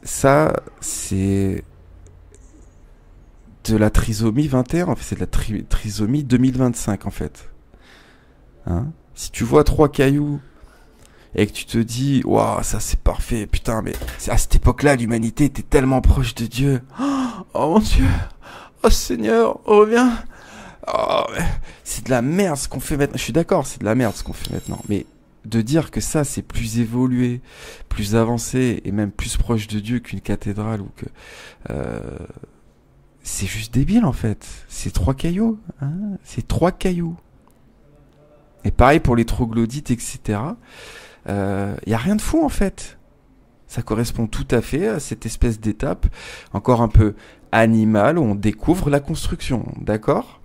A: Ça c'est de la trisomie 21 en fait, c'est de la trisomie 2025 en fait. Hein? Si tu vois 3 cailloux et que tu te dis, waouh, ça c'est parfait, putain, mais à cette époque-là, l'humanité était tellement proche de Dieu. Oh mon Dieu, oh Seigneur, reviens. Oh, c'est de la merde ce qu'on fait maintenant. Je suis d'accord, c'est de la merde ce qu'on fait maintenant. Mais de dire que ça c'est plus évolué, plus avancé et même plus proche de Dieu qu'une cathédrale ou que c'est juste débile en fait. C'est 3 cailloux, hein, c'est 3 cailloux. Et pareil pour les troglodytes, etc. Y a rien de fou en fait. Ça correspond tout à fait à cette espèce d'étape encore un peu animale où on découvre la construction, d'accord ?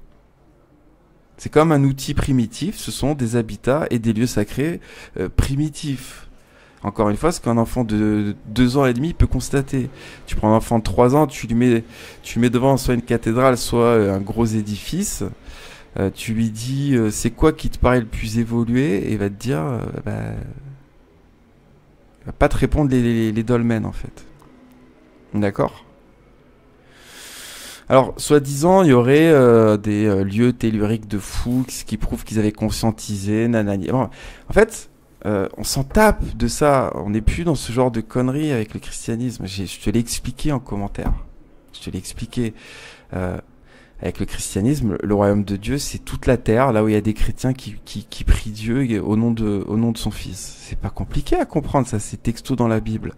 A: C'est comme un outil primitif, ce sont des habitats et des lieux sacrés primitifs. Encore une fois, ce qu'un enfant de 2 ans et demi peut constater. Tu prends un enfant de 3 ans, tu le mets devant soit une cathédrale, soit un gros édifice. Tu lui dis c'est quoi qui te paraît le plus évolué et il va te dire il va pas te répondre les dolmens en fait. D'accord ? Alors, soi-disant, il y aurait des lieux telluriques de fous qui prouvent qu'ils avaient conscientisé, nanani. Bon, en fait, on s'en tape de ça. On n'est plus dans ce genre de conneries avec le christianisme. Je te l'ai expliqué en commentaire. Je te l'ai expliqué. Avec le christianisme, le royaume de Dieu, c'est toute la terre, là où il y a des chrétiens qui prient Dieu au nom de son Fils. C'est pas compliqué à comprendre, ça, c'est texto dans la Bible.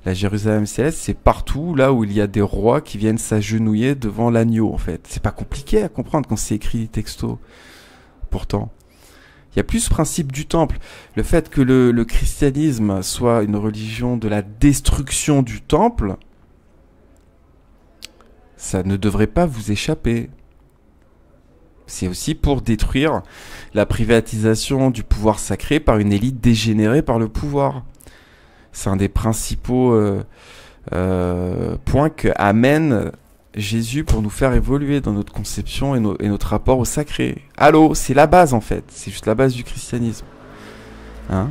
A: La Jérusalem céleste, c'est partout là où il y a des rois qui viennent s'agenouiller devant l'agneau, en fait. C'est pas compliqué à comprendre quand c'est écrit texto. Pourtant, il y a plus ce principe du temple. Le fait que le christianisme soit une religion de la destruction du temple, ça ne devrait pas vous échapper. C'est aussi pour détruire la privatisation du pouvoir sacré par une élite dégénérée par le pouvoir. C'est un des principaux points que amène Jésus pour nous faire évoluer dans notre conception et notre rapport au sacré. Allô, c'est la base en fait. C'est juste la base du christianisme. Hein ?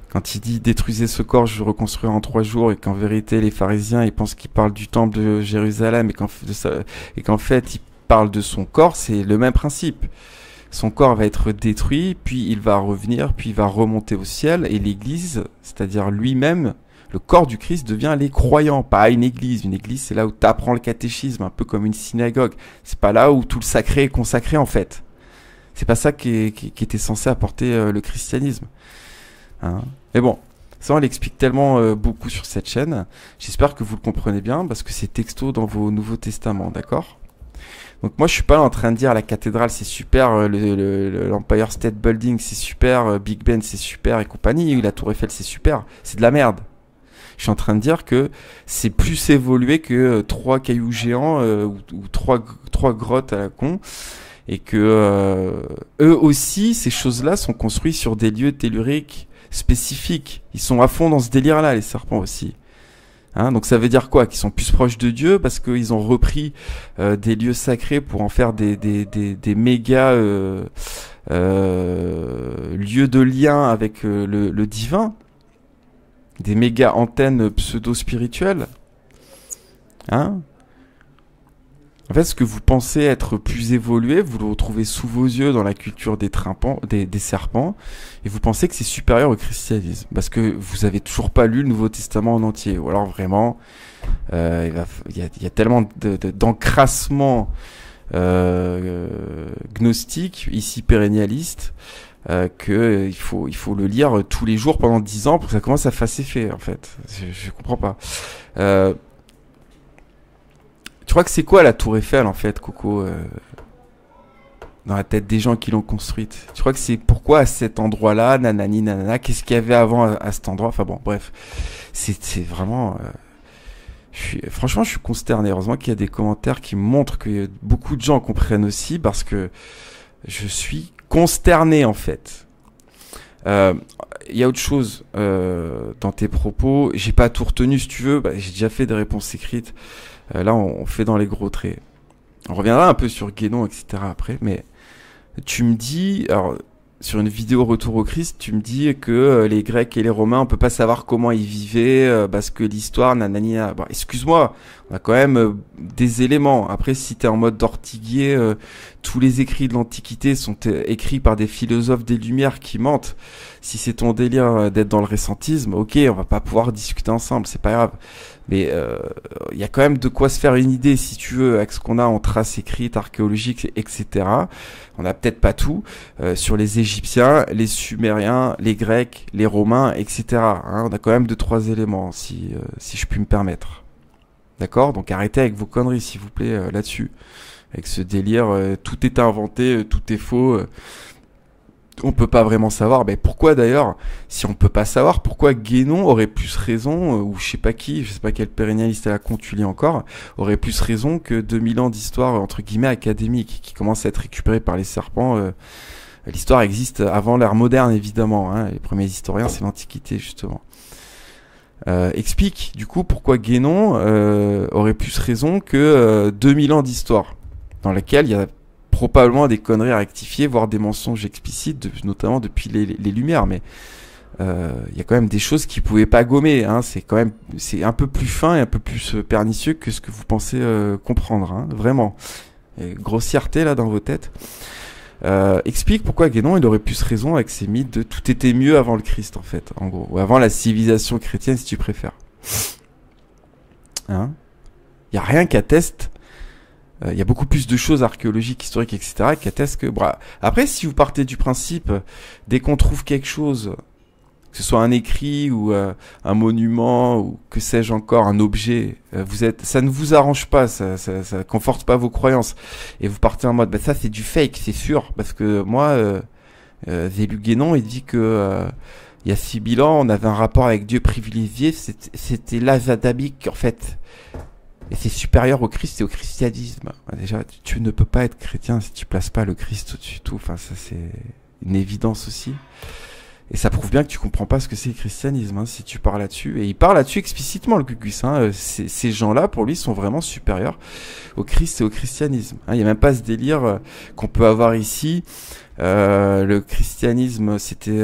A: Quand il dit « détruisez ce corps, je le reconstruirai en 3 jours » et qu'en vérité les pharisiens ils pensent qu'il parle du temple de Jérusalem et qu'en fait il parle de son corps, c'est le même principe. Son corps va être détruit, puis il va revenir, puis il va remonter au ciel et l'église, c'est-à-dire lui-même, le corps du Christ devient les croyants, pas une église. Une église c'est là où tu apprends le catéchisme, un peu comme une synagogue. C'est pas là où tout le sacré est consacré en fait. C'est pas ça qui était censé apporter le christianisme. Hein. Mais bon, ça on l'explique tellement beaucoup sur cette chaîne. J'espère que vous le comprenez bien parce que c'est texto dans vos Nouveaux Testaments, d'accord ? Donc moi je suis pas là en train de dire la cathédrale c'est super, l'Empire State Building c'est super, Big Ben c'est super et compagnie, la Tour Eiffel c'est super, c'est de la merde. Je suis en train de dire que c'est plus évolué que 3 cailloux géants ou 3 grottes à la con. Et que eux aussi, ces choses-là sont construites sur des lieux telluriques spécifiques. Ils sont à fond dans ce délire-là, les serpents aussi. Hein, donc ça veut dire quoi ? Qu'ils sont plus proches de Dieu parce qu'ils ont repris des lieux sacrés pour en faire des méga lieux de lien avec le divin. Des méga antennes pseudo-spirituelles. Hein ? En fait, ce que vous pensez être plus évolué, vous le retrouvez sous vos yeux dans la culture des serpents, et vous pensez que c'est supérieur au christianisme, parce que vous avez toujours pas lu le Nouveau Testament en entier, ou alors vraiment, il y a tellement d'encrassement gnostique, ici pérennialiste, que il faut le lire tous les jours pendant 10 ans pour que ça commence à faire ses effets, en fait. Je comprends pas. Tu crois que c'est quoi la Tour Eiffel en fait, Coco, dans la tête des gens qui l'ont construite? Tu crois que c'est pourquoi à cet endroit-là, nanani, nanana, qu'est-ce qu'il y avait avant à cet endroit? Enfin bon, bref, c'est vraiment... franchement, je suis consterné. Heureusement qu'il y a des commentaires qui montrent que beaucoup de gens comprennent aussi, parce que je suis consterné en fait. Il y a autre chose dans tes propos. J'ai pas tout retenu si tu veux. J'ai déjà fait des réponses écrites. Là, on fait dans les gros traits. On reviendra un peu sur Guénon, etc. après. Mais tu me dis, alors, sur une vidéo Retour au Christ, tu me dis que les Grecs et les Romains, on peut pas savoir comment ils vivaient parce que l'histoire, nanana. Bon, excuse-moi, on a quand même des éléments. Après, si t'es en mode d'ortiguier, tous les écrits de l'Antiquité sont écrits par des philosophes des Lumières qui mentent. Si c'est ton délire d'être dans le récentisme, ok, on va pas pouvoir discuter ensemble, c'est pas grave. Mais il y a quand même de quoi se faire une idée, si tu veux, avec ce qu'on a en traces écrites, archéologiques, etc. On a peut-être pas tout sur les Égyptiens, les Sumériens, les Grecs, les Romains, etc. Hein, on a quand même 2-3 éléments, si je puis me permettre. D'accord? Donc arrêtez avec vos conneries, s'il vous plaît, là-dessus. Avec ce délire, tout est inventé, tout est faux. On peut pas vraiment savoir. Mais pourquoi d'ailleurs, si on peut pas savoir, pourquoi Guénon aurait plus raison, ou je sais pas quel pérennialiste à la con tu lis encore, aurait plus raison que 2000 ans d'histoire, entre guillemets, académique, qui commence à être récupérée par les serpents. L'histoire existe avant l'ère moderne, évidemment. Hein. Les premiers historiens, c'est l'Antiquité, justement. Explique, du coup, pourquoi Guénon aurait plus raison que 2000 ans d'histoire, dans laquelle il y a probablement des conneries à rectifier, voire des mensonges explicites, notamment depuis les Lumières, mais y a quand même des choses qui pouvaient pas gommer, hein. C'est un peu plus fin et un peu plus pernicieux que ce que vous pensez comprendre, hein, vraiment. Et grossièreté là dans vos têtes. Explique pourquoi Guénon il aurait plus raison avec ses mythes de tout était mieux avant le Christ, en fait, en gros, ou avant la civilisation chrétienne, si tu préfères. Hein? Y a rien qui atteste. Il y a beaucoup plus de choses archéologiques, historiques, etc. qui attestent que... Après, si vous partez du principe, dès qu'on trouve quelque chose, que ce soit un écrit ou un monument ou que sais-je encore, un objet, ça ne vous arrange pas, ça conforte pas vos croyances. Et vous partez en mode, ça c'est du fake, c'est sûr. Parce que moi, Zélu Guénon, il dit que... il y a 6000 ans, on avait un rapport avec Dieu privilégié, c'était l'âge adamique, en fait. Et c'est supérieur au Christ et au christianisme. Déjà, tu ne peux pas être chrétien si tu places pas le Christ au-dessus de tout. Enfin, ça, c'est une évidence aussi. Et ça prouve bien que tu comprends pas ce que c'est le christianisme, hein, si tu parles là-dessus. Et il parle là-dessus explicitement, le Gugus. Hein. Ces gens-là, pour lui, sont vraiment supérieurs au Christ et au christianisme. Hein. Il n'y a même pas ce délire qu'on peut avoir ici. Le christianisme, c'était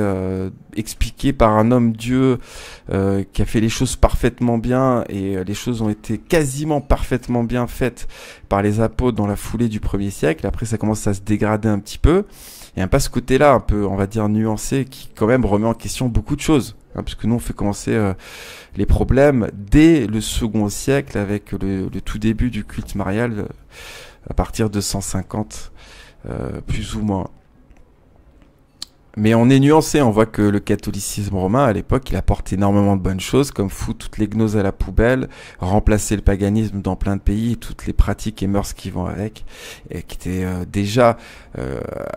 A: expliqué par un homme Dieu qui a fait les choses parfaitement bien, et les choses ont été quasiment parfaitement bien faites par les apôtres dans la foulée du 1er siècle. Après, ça commence à se dégrader un petit peu. Il y a pas ce côté-là, un peu, on va dire, nuancé, qui quand même remet en question beaucoup de choses. Hein, parce que nous, on fait commencer les problèmes dès le 2e siècle, avec le tout début du culte marial, à partir de 150, plus ou moins. Mais on est nuancé, on voit que le catholicisme romain, à l'époque, il apporte énormément de bonnes choses, comme foutre toutes les gnoses à la poubelle, remplacer le paganisme dans plein de pays, toutes les pratiques et mœurs qui vont avec, et qui étaient déjà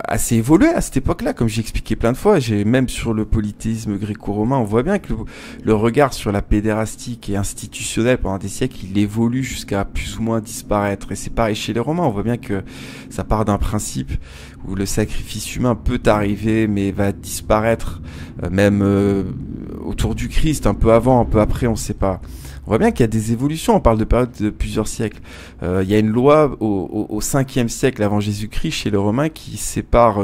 A: assez évoluées à cette époque-là, comme j'ai expliqué plein de fois. Même sur le polythéisme gréco-romain, on voit bien que le regard sur la pédérastie qui est institutionnel pendant des siècles, il évolue jusqu'à plus ou moins disparaître. Et c'est pareil chez les Romains, on voit bien que ça part d'un principe où le sacrifice humain peut arriver, mais va disparaître, même autour du Christ, un peu avant, un peu après, on ne sait pas. On voit bien qu'il y a des évolutions, on parle de période de plusieurs siècles. Il y a une loi au 5e siècle avant Jésus-Christ chez les Romains qui sépare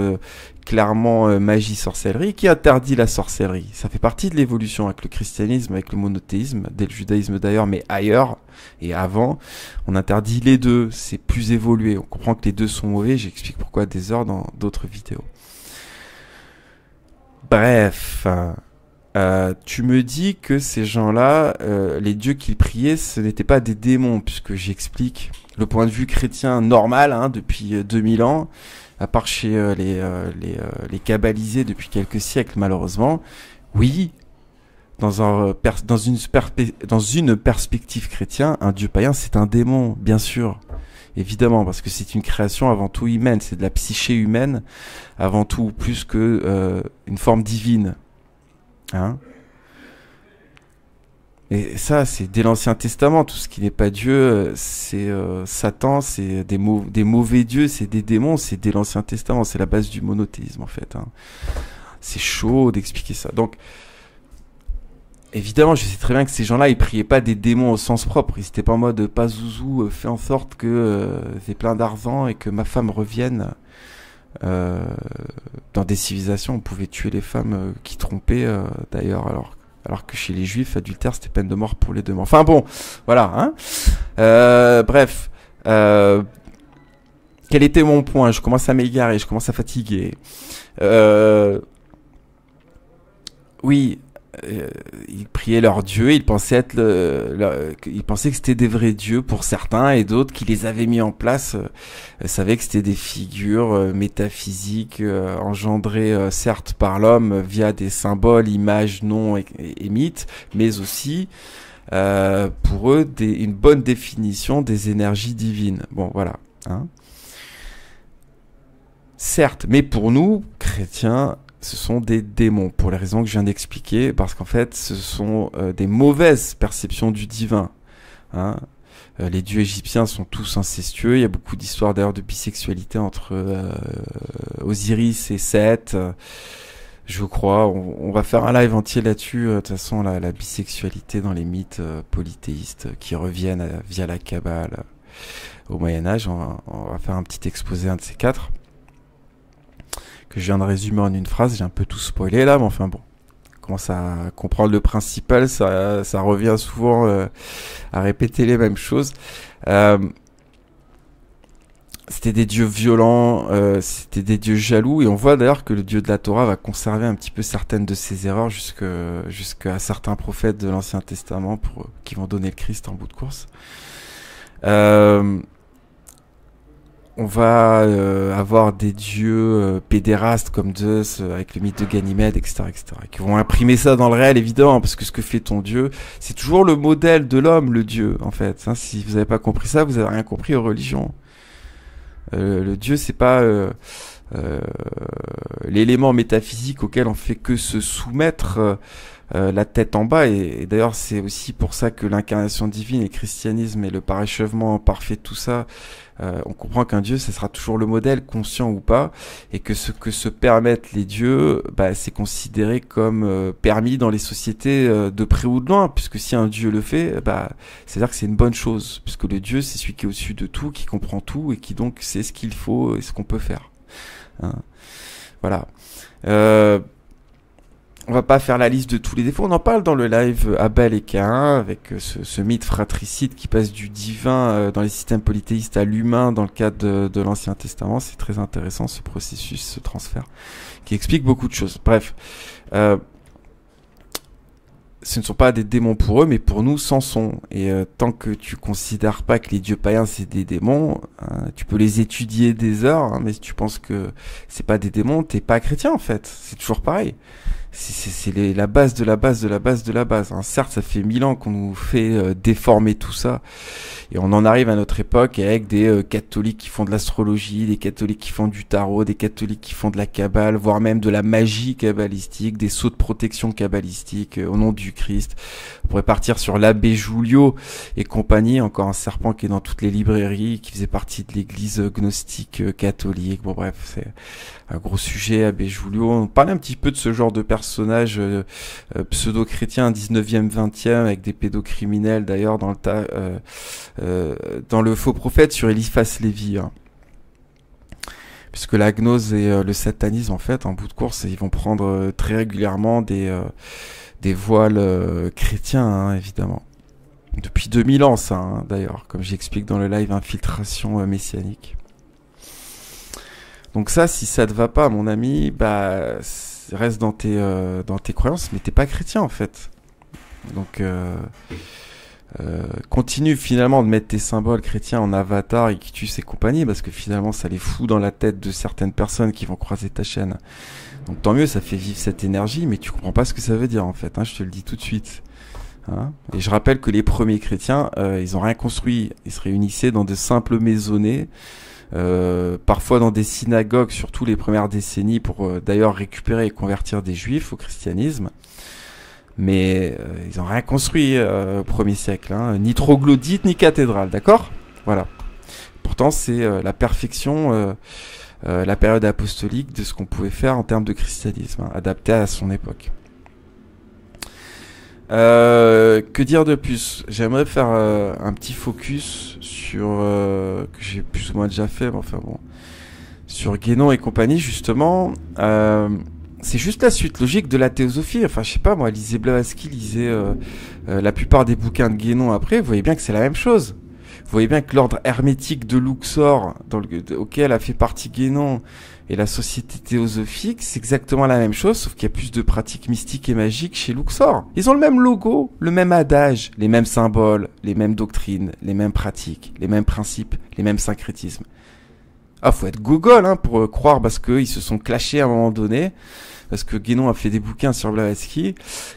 A: clairement magie, sorcellerie, qui interdit la sorcellerie. Ça fait partie de l'évolution avec le christianisme, avec le monothéisme, dès le judaïsme d'ailleurs, mais ailleurs et avant, on interdit les deux, c'est plus évolué. On comprend que les deux sont mauvais, j'explique pourquoi des heures dans d'autres vidéos. Bref, tu me dis que ces gens-là, les dieux qu'ils priaient, ce n'étaient pas des démons, puisque j'explique le point de vue chrétien normal, hein, depuis 2000 ans, à part chez les kabbalisés depuis quelques siècles malheureusement. Oui, dans une perspective chrétienne, un dieu païen c'est un démon, bien sûr. Évidemment, parce que c'est une création avant tout humaine, c'est de la psyché humaine avant tout, plus que une forme divine. Hein? Et ça, c'est dès l'Ancien Testament, tout ce qui n'est pas Dieu, c'est Satan, c'est des mauvais dieux, c'est des démons, c'est dès l'Ancien Testament, c'est la base du monothéisme en fait. Hein. C'est chaud d'expliquer ça. Donc, évidemment, je sais très bien que ces gens-là, ils priaient pas des démons au sens propre. Ils étaient pas en mode pas zouzou, fais en sorte que j'ai plein d'argent et que ma femme revienne Euh, dans des civilisations, on pouvait tuer les femmes qui trompaient, d'ailleurs, alors que chez les juifs, adultère, c'était peine de mort pour les deux. Enfin bon, voilà. Hein. Bref. Quel était mon point? Je commence à m'égarer, je commence à fatiguer. Oui, ils priaient leur Dieu, ils pensaient ils pensaient que c'était des vrais dieux pour certains, et d'autres qui les avaient mis en place savaient que c'était des figures métaphysiques engendrées certes par l'homme via des symboles, images, noms et mythes, mais aussi pour eux une bonne définition des énergies divines. Bon, voilà. Hein. Certes, mais pour nous, chrétiens, ce sont des démons, pour les raisons que je viens d'expliquer, parce qu'en fait, ce sont des mauvaises perceptions du divin. Hein. Les dieux égyptiens sont tous incestueux, il y a beaucoup d'histoires d'ailleurs de bisexualité entre Osiris et Seth, je crois. On va faire un live entier là-dessus, de toute façon, la bisexualité dans les mythes polythéistes qui reviennent via la Kabbale au Moyen-Âge. On va faire un petit exposé, un de ces quatre, que je viens de résumer en une phrase. J'ai un peu tout spoilé là, mais enfin bon, on commence à comprendre le principal, ça revient souvent à répéter les mêmes choses. C'était des dieux violents, c'était des dieux jaloux, et on voit d'ailleurs que le Dieu de la Torah va conserver un petit peu certaines de ses erreurs jusqu'à certains prophètes de l'Ancien Testament qui vont donner le Christ en bout de course. On va avoir des dieux pédérastes comme Zeus, avec le mythe de Ganymède, etc., qui vont imprimer ça dans le réel, évidemment, parce que ce que fait ton dieu, c'est toujours le modèle de l'homme, le dieu, en fait. Hein, si vous n'avez pas compris ça, vous n'avez rien compris aux religions. Le dieu, c'est pas l'élément métaphysique auquel on fait que se soumettre la tête en bas, et d'ailleurs c'est aussi pour ça que l'incarnation divine et le christianisme et le parachèvement parfait de tout ça, on comprend qu'un dieu, ce sera toujours le modèle, conscient ou pas, et que ce que se permettent les dieux, c'est considéré comme permis dans les sociétés de près ou de loin, puisque si un dieu le fait, c'est-à-dire que c'est une bonne chose, puisque le dieu, c'est celui qui est au-dessus de tout, qui comprend tout, et qui donc sait ce qu'il faut et ce qu'on peut faire. Hein. Voilà. On va pas faire la liste de tous les défauts. On en parle dans le live Abel et Caïn, avec ce mythe fratricide qui passe du divin dans les systèmes polythéistes à l'humain dans le cadre de l'Ancien Testament. C'est très intéressant, ce processus, ce transfert, qui explique beaucoup de choses. Bref, ce ne sont pas des démons pour eux, mais pour nous, c'en sont. Et tant que tu considères pas que les dieux païens, c'est des démons, hein, tu peux les étudier des heures, hein, mais si tu penses que c'est pas des démons, t'es pas chrétien, en fait. C'est toujours pareil. C'est la base de la base de la base de la base. Hein. Certes, ça fait 1000 ans qu'on nous fait déformer tout ça. Et on en arrive à notre époque avec des catholiques qui font de l'astrologie, des catholiques qui font du tarot, des catholiques qui font de la kabbale, voire même de la magie kabbalistique, des sceaux de protection kabbalistique au nom du Christ. On pourrait partir sur l'abbé Julio et compagnie, encore un serpent qui est dans toutes les librairies, qui faisait partie de l'église gnostique catholique. Bon bref, c'est un gros sujet, abbé Julio. On parlait un petit peu de ce genre de personnage pseudo-chrétien 19e, 20e, avec des pédocriminels d'ailleurs dans le faux prophète sur Eliphas Lévi. Hein. Puisque la gnose et le satanisme, en fait, en bout de course, ils vont prendre très régulièrement des voiles chrétiens, hein, évidemment. Depuis 2000 ans, ça, hein, d'ailleurs, comme j'explique dans le live Infiltration messianique. Donc ça, si ça te va pas, mon ami, reste dans tes croyances, mais t'es pas chrétien, en fait. Donc continue finalement de mettre tes symboles chrétiens en avatar et qui tuent ses compagnies, parce que finalement ça les fout dans la tête de certaines personnes qui vont croiser ta chaîne. Donc tant mieux, ça fait vivre cette énergie, mais tu comprends pas ce que ça veut dire, en fait, hein, je te le dis tout de suite. Hein. Et je rappelle que les premiers chrétiens, ils ont rien construit, ils se réunissaient dans de simples maisonnées, parfois dans des synagogues, surtout les premières décennies, pour d'ailleurs récupérer et convertir des juifs au christianisme. Mais ils n'ont rien construit au 1er siècle, hein, ni troglodyte, ni cathédrale, d'accord ? Voilà. Pourtant, c'est la perfection, la période apostolique de ce qu'on pouvait faire en termes de christianisme, hein, adapté à son époque. Que dire de plus ? J'aimerais faire un petit focus sur, que j'ai plus ou moins déjà fait, mais enfin bon, sur Guénon et compagnie, justement, c'est juste la suite logique de la théosophie. Enfin, je sais pas, moi, lisez Blavatsky, lisez la plupart des bouquins de Guénon après, vous voyez bien que c'est la même chose. Vous voyez bien que l'ordre hermétique de Luxor, auquel a fait partie Guénon, et la société théosophique, c'est exactement la même chose, sauf qu'il y a plus de pratiques mystiques et magiques chez Luxor. Ils ont le même logo, le même adage, les mêmes symboles, les mêmes doctrines, les mêmes pratiques, les mêmes principes, les mêmes syncrétismes. Ah, faut être gogol hein, pour croire parce qu'ils se sont clashés à un moment donné, parce que Guénon a fait des bouquins sur Blavatsky,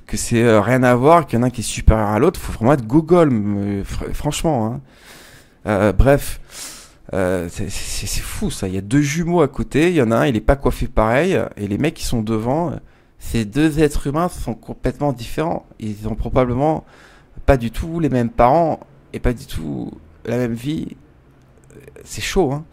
A: que c'est rien à voir, qu'il y en a un qui est supérieur à l'autre. Faut vraiment être gogol, franchement. Bref, c'est fou ça. Il y a deux jumeaux à côté, il y en a un, il est pas coiffé pareil, et les mecs qui sont devant, ces deux êtres humains sont complètement différents. Ils ont probablement pas du tout les mêmes parents et pas du tout la même vie. C'est chaud, hein.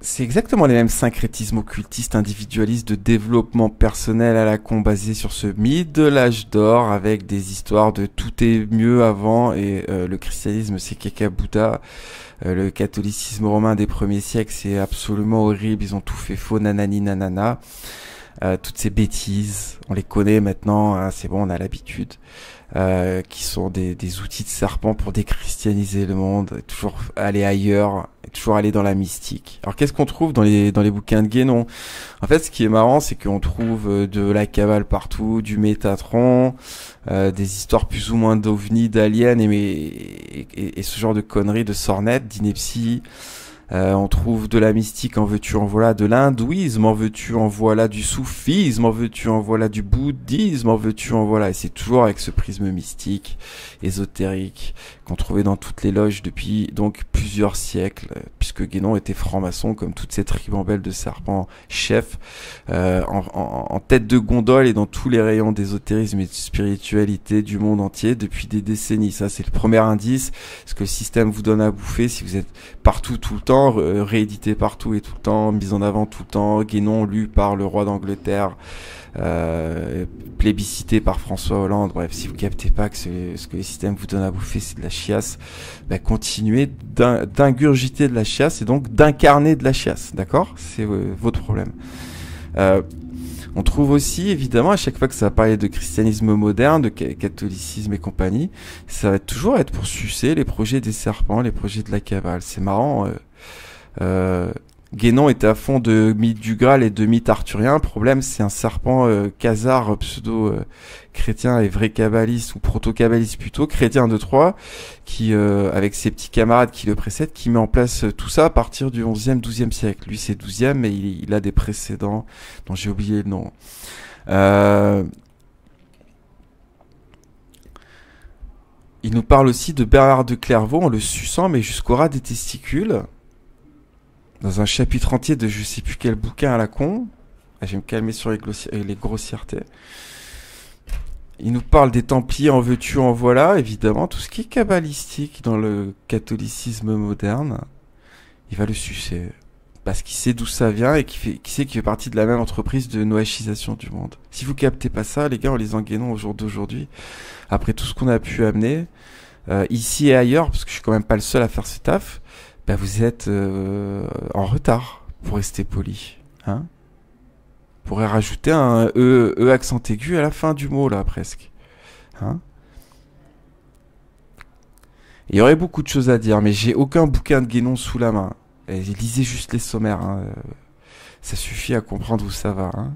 A: C'est exactement les mêmes syncrétismes occultistes, individualistes de développement personnel à la con basés sur ce mythe de l'âge d'or avec des histoires de tout est mieux avant et le christianisme c'est caca Bouddha, le catholicisme romain des premiers siècles c'est absolument horrible, ils ont tout fait faux, nanani nanana. Toutes ces bêtises, on les connaît maintenant, hein, c'est bon, on a l'habitude, qui sont des outils de serpent pour déchristianiser le monde, et toujours aller ailleurs, et toujours aller dans la mystique. Alors qu'est-ce qu'on trouve dans les bouquins de Guénon? En fait, ce qui est marrant, c'est qu'on trouve de la cabale partout, du Métatron, des histoires plus ou moins d'ovnis, d'aliens, et ce genre de conneries, de sornettes, d'inepties. On trouve de la mystique, en veux-tu, en voilà, de l'hindouisme, en veux-tu, en voilà, du soufisme, en veux-tu, en voilà, du bouddhisme, en veux-tu, en voilà. Et c'est toujours avec ce prisme mystique, ésotérique, qu'on trouvait dans toutes les loges depuis donc plusieurs siècles, puisque Guénon était franc-maçon, comme toute cette ribambelle de serpents chefs, en tête de gondole et dans tous les rayons d'ésotérisme et de spiritualité du monde entier depuis des décennies. Ça, c'est le premier indice, ce que le système vous donne à bouffer si vous êtes partout, tout le temps, réédité partout et tout le temps, mis en avant tout le temps, Guénon lu par le roi d'Angleterre, plébiscité par François Hollande. Bref, si vous captez pas que ce que le système vous donne à bouffer c'est de la chiasse, bah continuez d'ingurgiter de la chiasse et donc d'incarner de la chiasse, d'accord? C'est votre problème. On trouve aussi, évidemment, à chaque fois que ça va parler de christianisme moderne, de catholicisme et compagnie, ça va toujours être pour sucer les projets des serpents, les projets de la cabale. C'est marrant. Guénon était à fond de mythe du Graal et de mythe arthurien. Le problème, c'est un serpent khazar, pseudo-chrétien et vrai kabbaliste, ou proto-kabbaliste plutôt, chrétien de Troyes, qui, avec ses petits camarades qui le précèdent, qui met en place tout ça à partir du 11e, 12e siècle. Lui, c'est 12e, mais il a des précédents dont j'ai oublié le nom. Il nous parle aussi de Bernard de Clairvaux en le suçant, mais jusqu'au ras des testicules. Dans un chapitre entier de je sais plus quel bouquin à la con. Je vais me calmer sur les grossièretés. Il nous parle des Templiers, en veux-tu, en voilà, évidemment. Tout ce qui est kabbalistique dans le catholicisme moderne, il va le sucer. Parce qu'il sait d'où ça vient et qu'il sait qu'il fait partie de la même entreprise de noachisation du monde. Si vous captez pas ça, les gars, en lisant Guénon au jour d'aujourd'hui, après tout ce qu'on a pu amener, ici et ailleurs, parce que je suis quand même pas le seul à faire ce taf, bah vous êtes en retard, pour rester poli. Hein? On pourrait rajouter un E accent aigu à la fin du mot, là, presque. Hein? Il y aurait beaucoup de choses à dire, mais j'ai aucun bouquin de Guénon sous la main. Et lisez juste les sommaires. Hein. Ça suffit à comprendre où ça va. Hein.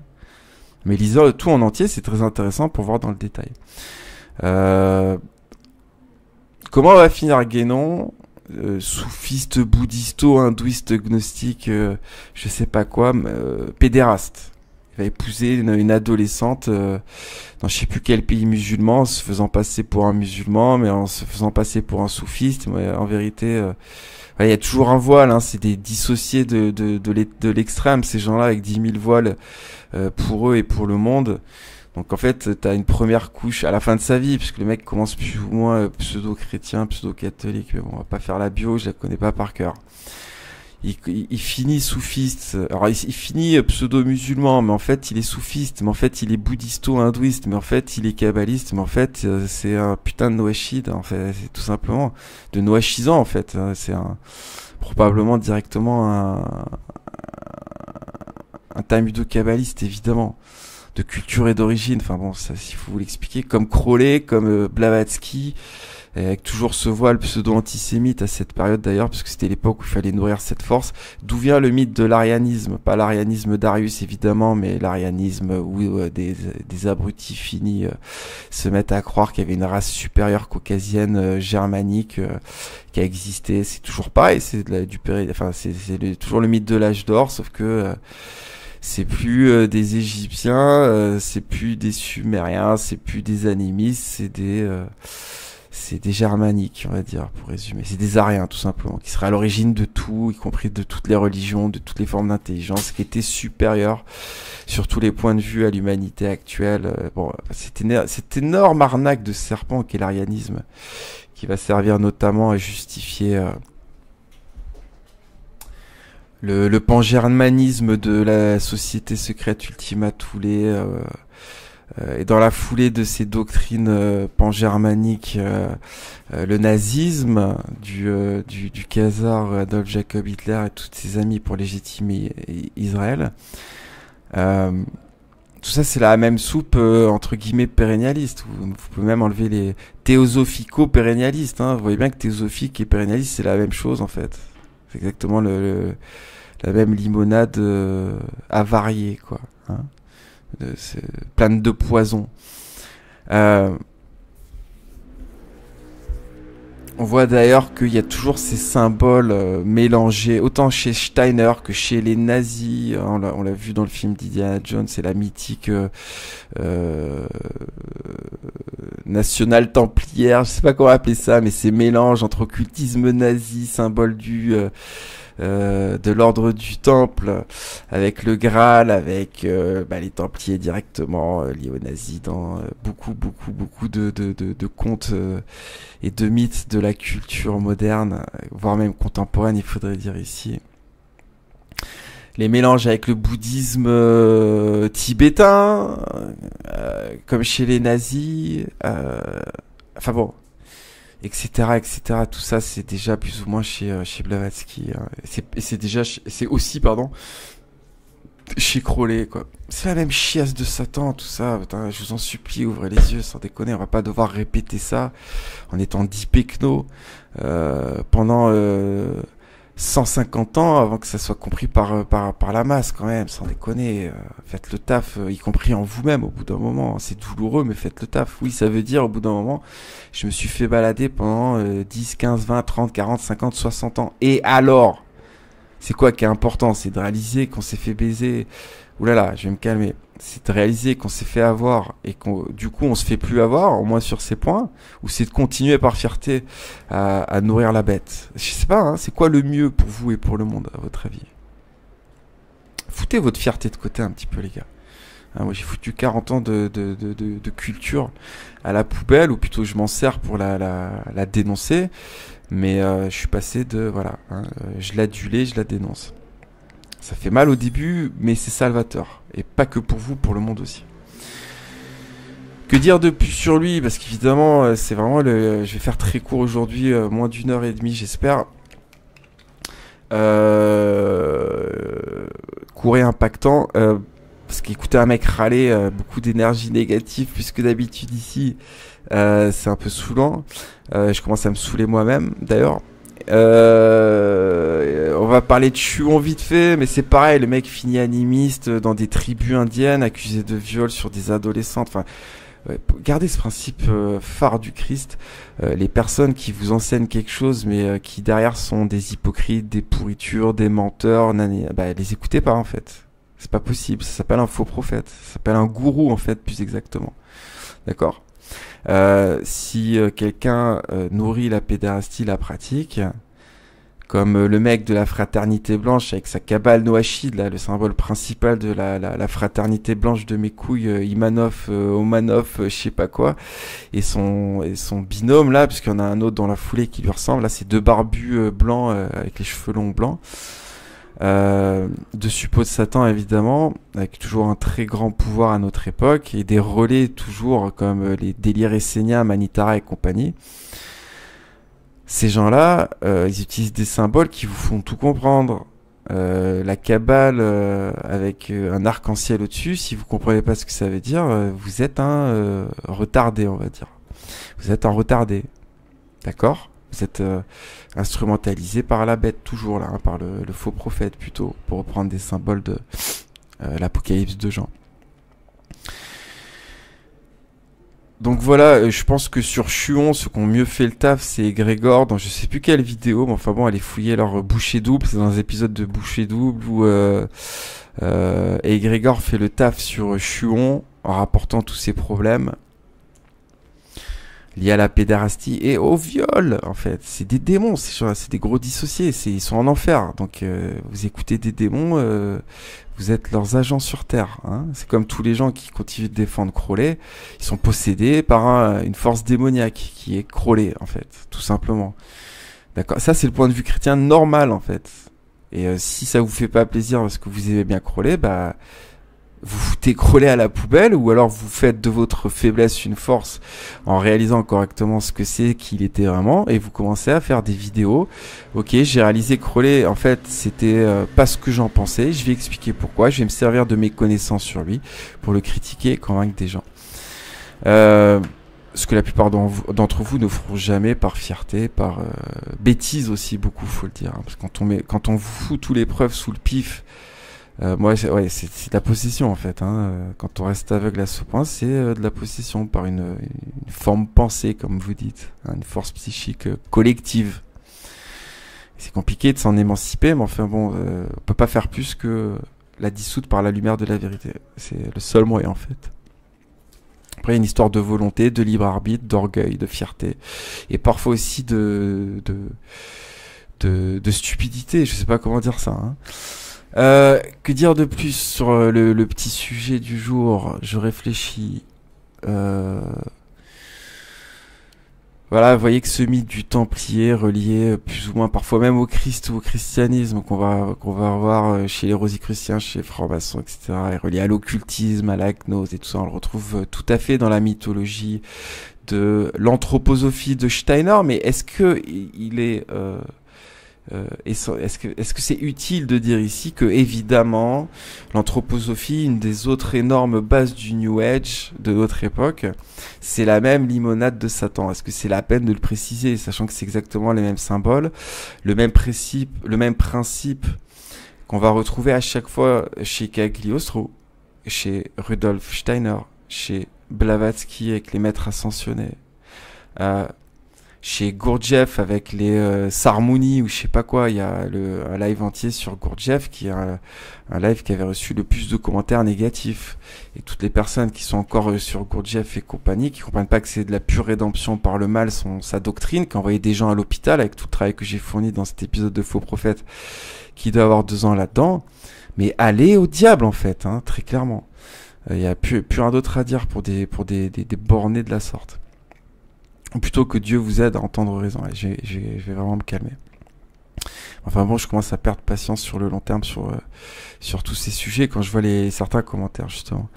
A: Mais lisez tout en entier, c'est très intéressant pour voir dans le détail. Comment va finir Guénon? Soufiste, bouddhisto, hindouiste, gnostique, je sais pas quoi, pédéraste. Il va épouser une adolescente dans je sais plus quel pays musulman, en se faisant passer pour un musulman, mais en se faisant passer pour un soufiste. Mais en vérité, il y a toujours un voile, hein, c'est des dissociés de l'extrême, ces gens-là avec 10 000 voiles pour eux et pour le monde. Donc en fait, t'as une première couche à la fin de sa vie, puisque le mec commence plus ou moins pseudo-chrétien, pseudo-catholique, mais bon, on va pas faire la bio, je la connais pas par cœur. il finit soufiste. Alors il finit pseudo-musulman, mais en fait il est soufiste, mais en fait il est bouddhisto-hindouiste, mais en fait il est kabbaliste, mais en fait c'est un putain de noachide, en fait, c'est tout simplement de noachisant en fait. C'est probablement directement un talmudo-kabbaliste évidemment, de culture et d'origine. Enfin bon, ça s'il faut vous l'expliquer, comme Crowley, comme Blavatsky. Avec toujours ce voile pseudo-antisémite à cette période d'ailleurs, parce que c'était l'époque où il fallait nourrir cette force. D'où vient le mythe de l'arianisme? Pas l'arianisme d'Arius évidemment, mais l'arianisme où des abrutis finis se mettent à croire qu'il y avait une race supérieure caucasienne germanique qui a existé. C'est toujours pareil, c'est toujours le mythe de l'âge d'or, sauf que c'est plus des Égyptiens, c'est plus des Sumériens, c'est plus des animistes, c'est des germaniques, on va dire, pour résumer. C'est des ariens, tout simplement, qui seraient à l'origine de tout, y compris de toutes les religions, de toutes les formes d'intelligence, qui étaient supérieurs sur tous les points de vue à l'humanité actuelle. Bon, cette énorme arnaque de serpent qu'est l'arianisme, qui va servir notamment à justifier le pangermanisme de la société secrète Ultima Thule, et dans la foulée de ces doctrines pangermaniques, le nazisme du Khazar Adolf Jacob Hitler et tous ses amis pour légitimer Israël. Tout ça, c'est la même soupe entre guillemets pérennialiste. Vous pouvez même enlever les théosophico-pérennialistes. Vous voyez bien que théosophique et pérennialiste, c'est la même chose en fait. C'est exactement la même limonade avariée, quoi. Pleine de poison. On voit d'ailleurs qu'il y a toujours ces symboles mélangés, autant chez Steiner que chez les nazis. On l'a vu dans le film d'Indiana Jones, c'est la mythique nationale templière, je sais pas comment appeler ça, mais ces mélanges entre occultisme nazi, symbole de l'ordre du temple, avec le Graal, avec les Templiers directement liés aux nazis dans beaucoup de contes et de mythes de la culture moderne, voire même contemporaine, il faudrait dire ici. Les mélanges avec le bouddhisme tibétain, comme chez les nazis, enfin bon, etc., etc. Tout ça, c'est déjà plus ou moins chez Blavatsky. C'est aussi, pardon, chez Crowley, quoi. C'est la même chiasse de Satan, tout ça. Putain, je vous en supplie, ouvrez les yeux, sans déconner. On va pas devoir répéter ça en étant dit pecno pendant 150 ans avant que ça soit compris par la masse, quand même, sans déconner. Faites le taf, y compris en vous-même, au bout d'un moment. C'est douloureux, mais faites le taf. Oui, ça veut dire, au bout d'un moment, je me suis fait balader pendant 10, 15, 20, 30, 40, 50, 60 ans. Et alors, c'est quoi qui est important? C'est de réaliser qu'on s'est fait baiser. Ouh là là, je vais me calmer. C'est de réaliser qu'on s'est fait avoir et du coup on se fait plus avoir, au moins sur ces points, ou c'est de continuer par fierté à nourrir la bête. Je sais pas, c'est quoi le mieux pour vous et pour le monde, à votre avis? Foutez votre fierté de côté un petit peu, les gars. Moi j'ai foutu 40 ans de culture à la poubelle, ou plutôt je m'en sers pour la dénoncer, mais je suis passé je l'adulais, je la dénonce. Ça fait mal au début, mais c'est salvateur. Et pas que pour vous, pour le monde aussi. Que dire de plus sur lui? Parce qu'évidemment, c'est vraiment je vais faire très court aujourd'hui, moins d'1h30, j'espère. Court et impactant. Parce qu'écouter un mec râler, beaucoup d'énergie négative, plus que d'habitude ici, c'est un peu saoulant. Je commence à me saouler moi-même, d'ailleurs. On va parler de Chuon vite fait, mais c'est pareil, le mec finit animiste dans des tribus indiennes, accusé de viol sur des adolescentes. Enfin, gardez ce principe phare du Christ. Les personnes qui vous enseignent quelque chose, mais qui derrière sont des hypocrites, des pourritures, des menteurs, les écoutez pas en fait. C'est pas possible. Ça s'appelle un faux prophète. Ça s'appelle un gourou en fait, plus exactement. D'accord? Si quelqu'un nourrit la pédérastie, la pratique, comme le mec de la fraternité blanche avec sa cabale noachide, là, le symbole principal de la fraternité blanche de mes couilles, Imanov, Omanov, je sais pas quoi, et son binôme là, puisqu'il y en a un autre dans la foulée qui lui ressemble, là c'est deux barbus blancs avec les cheveux longs blancs. de suppôts de Satan évidemment, avec toujours un très grand pouvoir à notre époque, et des relais toujours comme les délires esséniens, Manitara et compagnie. Ces gens-là, ils utilisent des symboles qui vous font tout comprendre. La Kabbale avec un arc-en-ciel au-dessus, si vous comprenez pas ce que ça veut dire, vous êtes un retardé, on va dire. Vous êtes un retardé. D'accord ? Vous êtes instrumentalisé par la bête, toujours là, hein, par le faux prophète plutôt, pour reprendre des symboles de l'Apocalypse de Jean. Donc voilà, je pense que sur Chuon, ceux qui ont mieux fait le taf, c'est Grégor, dans je sais plus quelle vidéo, mais enfin bon, allez fouiller leur bouchée double, c'est dans un épisode de bouchée double où et Grégor fait le taf sur Chuon en rapportant tous ses problèmes liés à la pédérastie et au viol, en fait. C'est des démons, c'est des gros dissociés, ils sont en enfer. Donc vous écoutez des démons, vous êtes leurs agents sur Terre. Hein. C'est comme tous les gens qui continuent de défendre Crowley, ils sont possédés par une force démoniaque qui est Crowley, en fait, tout simplement. D'accord. Ça, c'est le point de vue chrétien normal, en fait. Et si ça vous fait pas plaisir parce que vous aimez bien Crowley, bah vous foutez Crowley à la poubelle, ou alors vous faites de votre faiblesse une force en réalisant correctement ce que c'est qu'il était vraiment, et vous commencez à faire des vidéos. Ok, j'ai réalisé Crowley, en fait c'était pas ce que j'en pensais, je vais expliquer pourquoi, je vais me servir de mes connaissances sur lui pour le critiquer et convaincre des gens. Ce que la plupart d'entre vous ne feront jamais par fierté, par bêtise aussi, beaucoup faut le dire, hein, parce que quand on vous fout tous les preuves sous le pif, moi, c'est de la possession en fait. Hein. Quand on reste aveugle à ce point, c'est de la possession par une forme pensée, comme vous dites, hein, une force psychique collective. C'est compliqué de s'en émanciper, mais enfin bon, on peut pas faire plus que la dissoudre par la lumière de la vérité. C'est le seul moyen en fait. Après, il y a une histoire de volonté, de libre arbitre, d'orgueil, de fierté, et parfois aussi de stupidité. Je sais pas comment dire ça. Hein. Que dire de plus sur le petit sujet du jour? Je réfléchis. Voilà, vous voyez que ce mythe du Templier relié plus ou moins parfois même au Christ ou au christianisme qu'on va revoir chez les Rosicruciens, chez les francs-maçons, etc. est relié à l'occultisme, à la gnose et tout ça. On le retrouve tout à fait dans la mythologie de l'anthroposophie de Steiner. Mais est-ce que il est est-ce que c'est utile de dire ici que évidemment l'anthroposophie, une des autres énormes bases du New Age de notre époque, c'est la même limonade de Satan? Est-ce que c'est la peine de le préciser, sachant que c'est exactement les mêmes symboles, le même principe qu'on va retrouver à chaque fois chez Cagliostro, chez Rudolf Steiner, chez Blavatsky avec les maîtres ascensionnés, chez Gurdjieff avec les Sarmouni ou je sais pas quoi. Il y a un live entier sur Gurdjieff qui est un live qui avait reçu le plus de commentaires négatifs, et toutes les personnes qui sont encore sur Gurdjieff et compagnie, qui comprennent pas que c'est de la pure rédemption par le mal, sa doctrine, qui a envoyé des gens à l'hôpital avec tout le travail que j'ai fourni dans cet épisode de Faux Prophète qui doit avoir 2 ans là-dedans. Mais allez au diable en fait, hein, très clairement. Il y a plus rien d'autre à dire pour des bornés de la sorte. Ou plutôt que Dieu vous aide à entendre raison. Je vais vraiment me calmer. Enfin bon, je commence à perdre patience sur le long terme sur tous ces sujets quand je vois certains commentaires justement.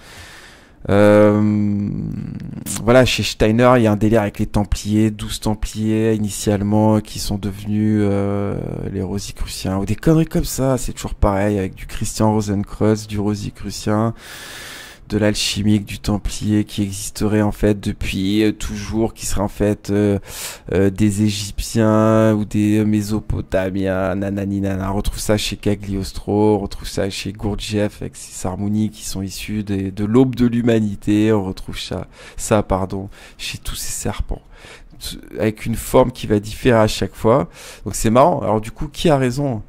A: Voilà, chez Steiner, il y a un délire avec les Templiers, 12 Templiers initialement qui sont devenus les Rosicruciens ou des conneries comme ça. C'est toujours pareil avec du Christian Rosenkreuz, du Rosicrucien, de l'alchimique, du Templier qui existerait en fait depuis toujours, qui serait en fait des Égyptiens ou des Mésopotamiens, nanani nana. On retrouve ça chez Cagliostro, on retrouve ça chez Gurdjieff avec ses Sarmouni qui sont issus de l'aube de l'humanité, on retrouve ça chez tous ces serpents, avec une forme qui va différer à chaque fois. Donc c'est marrant. Alors du coup, qui a raison ?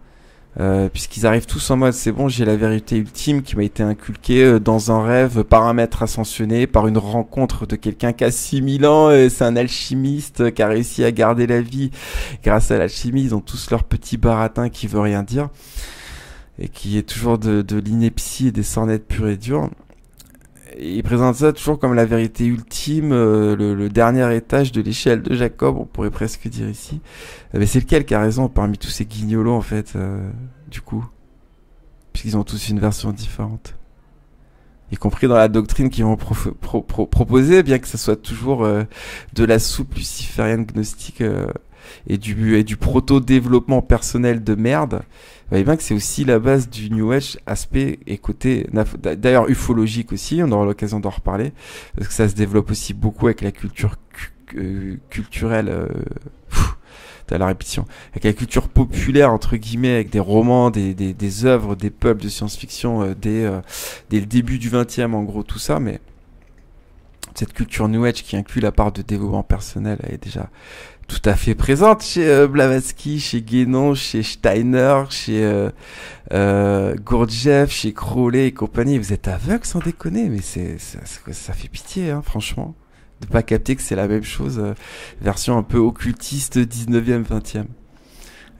A: Puisqu'ils arrivent tous en mode c'est bon, j'ai la vérité ultime qui m'a été inculquée dans un rêve par un maître ascensionné, par une rencontre de quelqu'un qui a 6000 ans, c'est un alchimiste qui a réussi à garder la vie grâce à l'alchimie. Ils ont tous leur petit baratin qui veut rien dire et qui est toujours de l'ineptie et des sornettes pures et dures. Et ils présentent ça toujours comme la vérité ultime, le dernier étage de l'échelle de Jacob, on pourrait presque dire ici. Mais c'est lequel qui a raison parmi tous ces guignolos en fait, du coup? puisqu'ils ont tous une version différente. Y compris dans la doctrine qu'ils vont proposer, bien que ça soit toujours de la soupe luciférienne gnostique et du proto-développement personnel de merde. Vous voyez bien que c'est aussi la base du New Age, aspect et côté, d'ailleurs ufologique aussi, on aura l'occasion d'en reparler, parce que ça se développe aussi beaucoup avec la culture culturelle, t'as la répétition, avec la culture populaire, entre guillemets, avec des romans, des œuvres, des pulps de science-fiction dès le début du 20e, en gros, tout ça, mais cette culture New Age qui inclut la part de développement personnel, elle est déjà tout à fait présente chez Blavatsky, chez Guénon, chez Steiner, chez Gurdjieff, chez Crowley et compagnie. Vous êtes aveugles sans déconner, mais ça fait pitié, hein, franchement, de pas capter que c'est la même chose, version un peu occultiste 19e, 20e.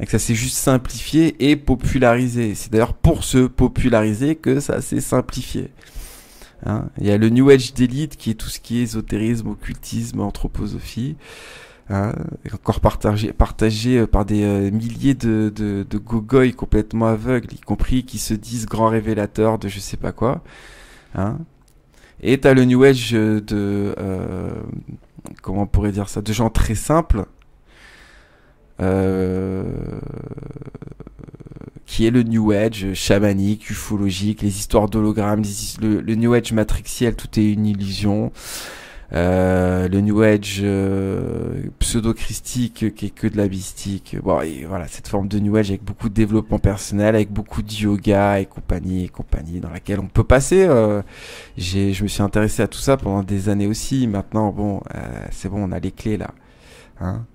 A: Et que ça s'est juste simplifié et popularisé. C'est d'ailleurs pour se populariser que ça s'est simplifié. Hein, il y a le New Age d'élite qui est tout ce qui est ésotérisme, occultisme, anthroposophie. Hein, encore partagé par des milliers de gogoys complètement aveugles, y compris qui se disent grands révélateurs de je sais pas quoi. Hein. Et t'as le New Age comment on pourrait dire ça, de gens très simples, qui est le New Age chamanique, ufologique, les histoires d'hologrammes, le New Age matrixiel, tout est une illusion. Le New Age pseudo-christique qui est que de la mystique. Bon, et voilà, cette forme de New Age avec beaucoup de développement personnel, avec beaucoup de yoga et compagnie, dans laquelle on peut passer. Je me suis intéressé à tout ça pendant des années aussi. Maintenant, bon, c'est bon, on a les clés là. Hein,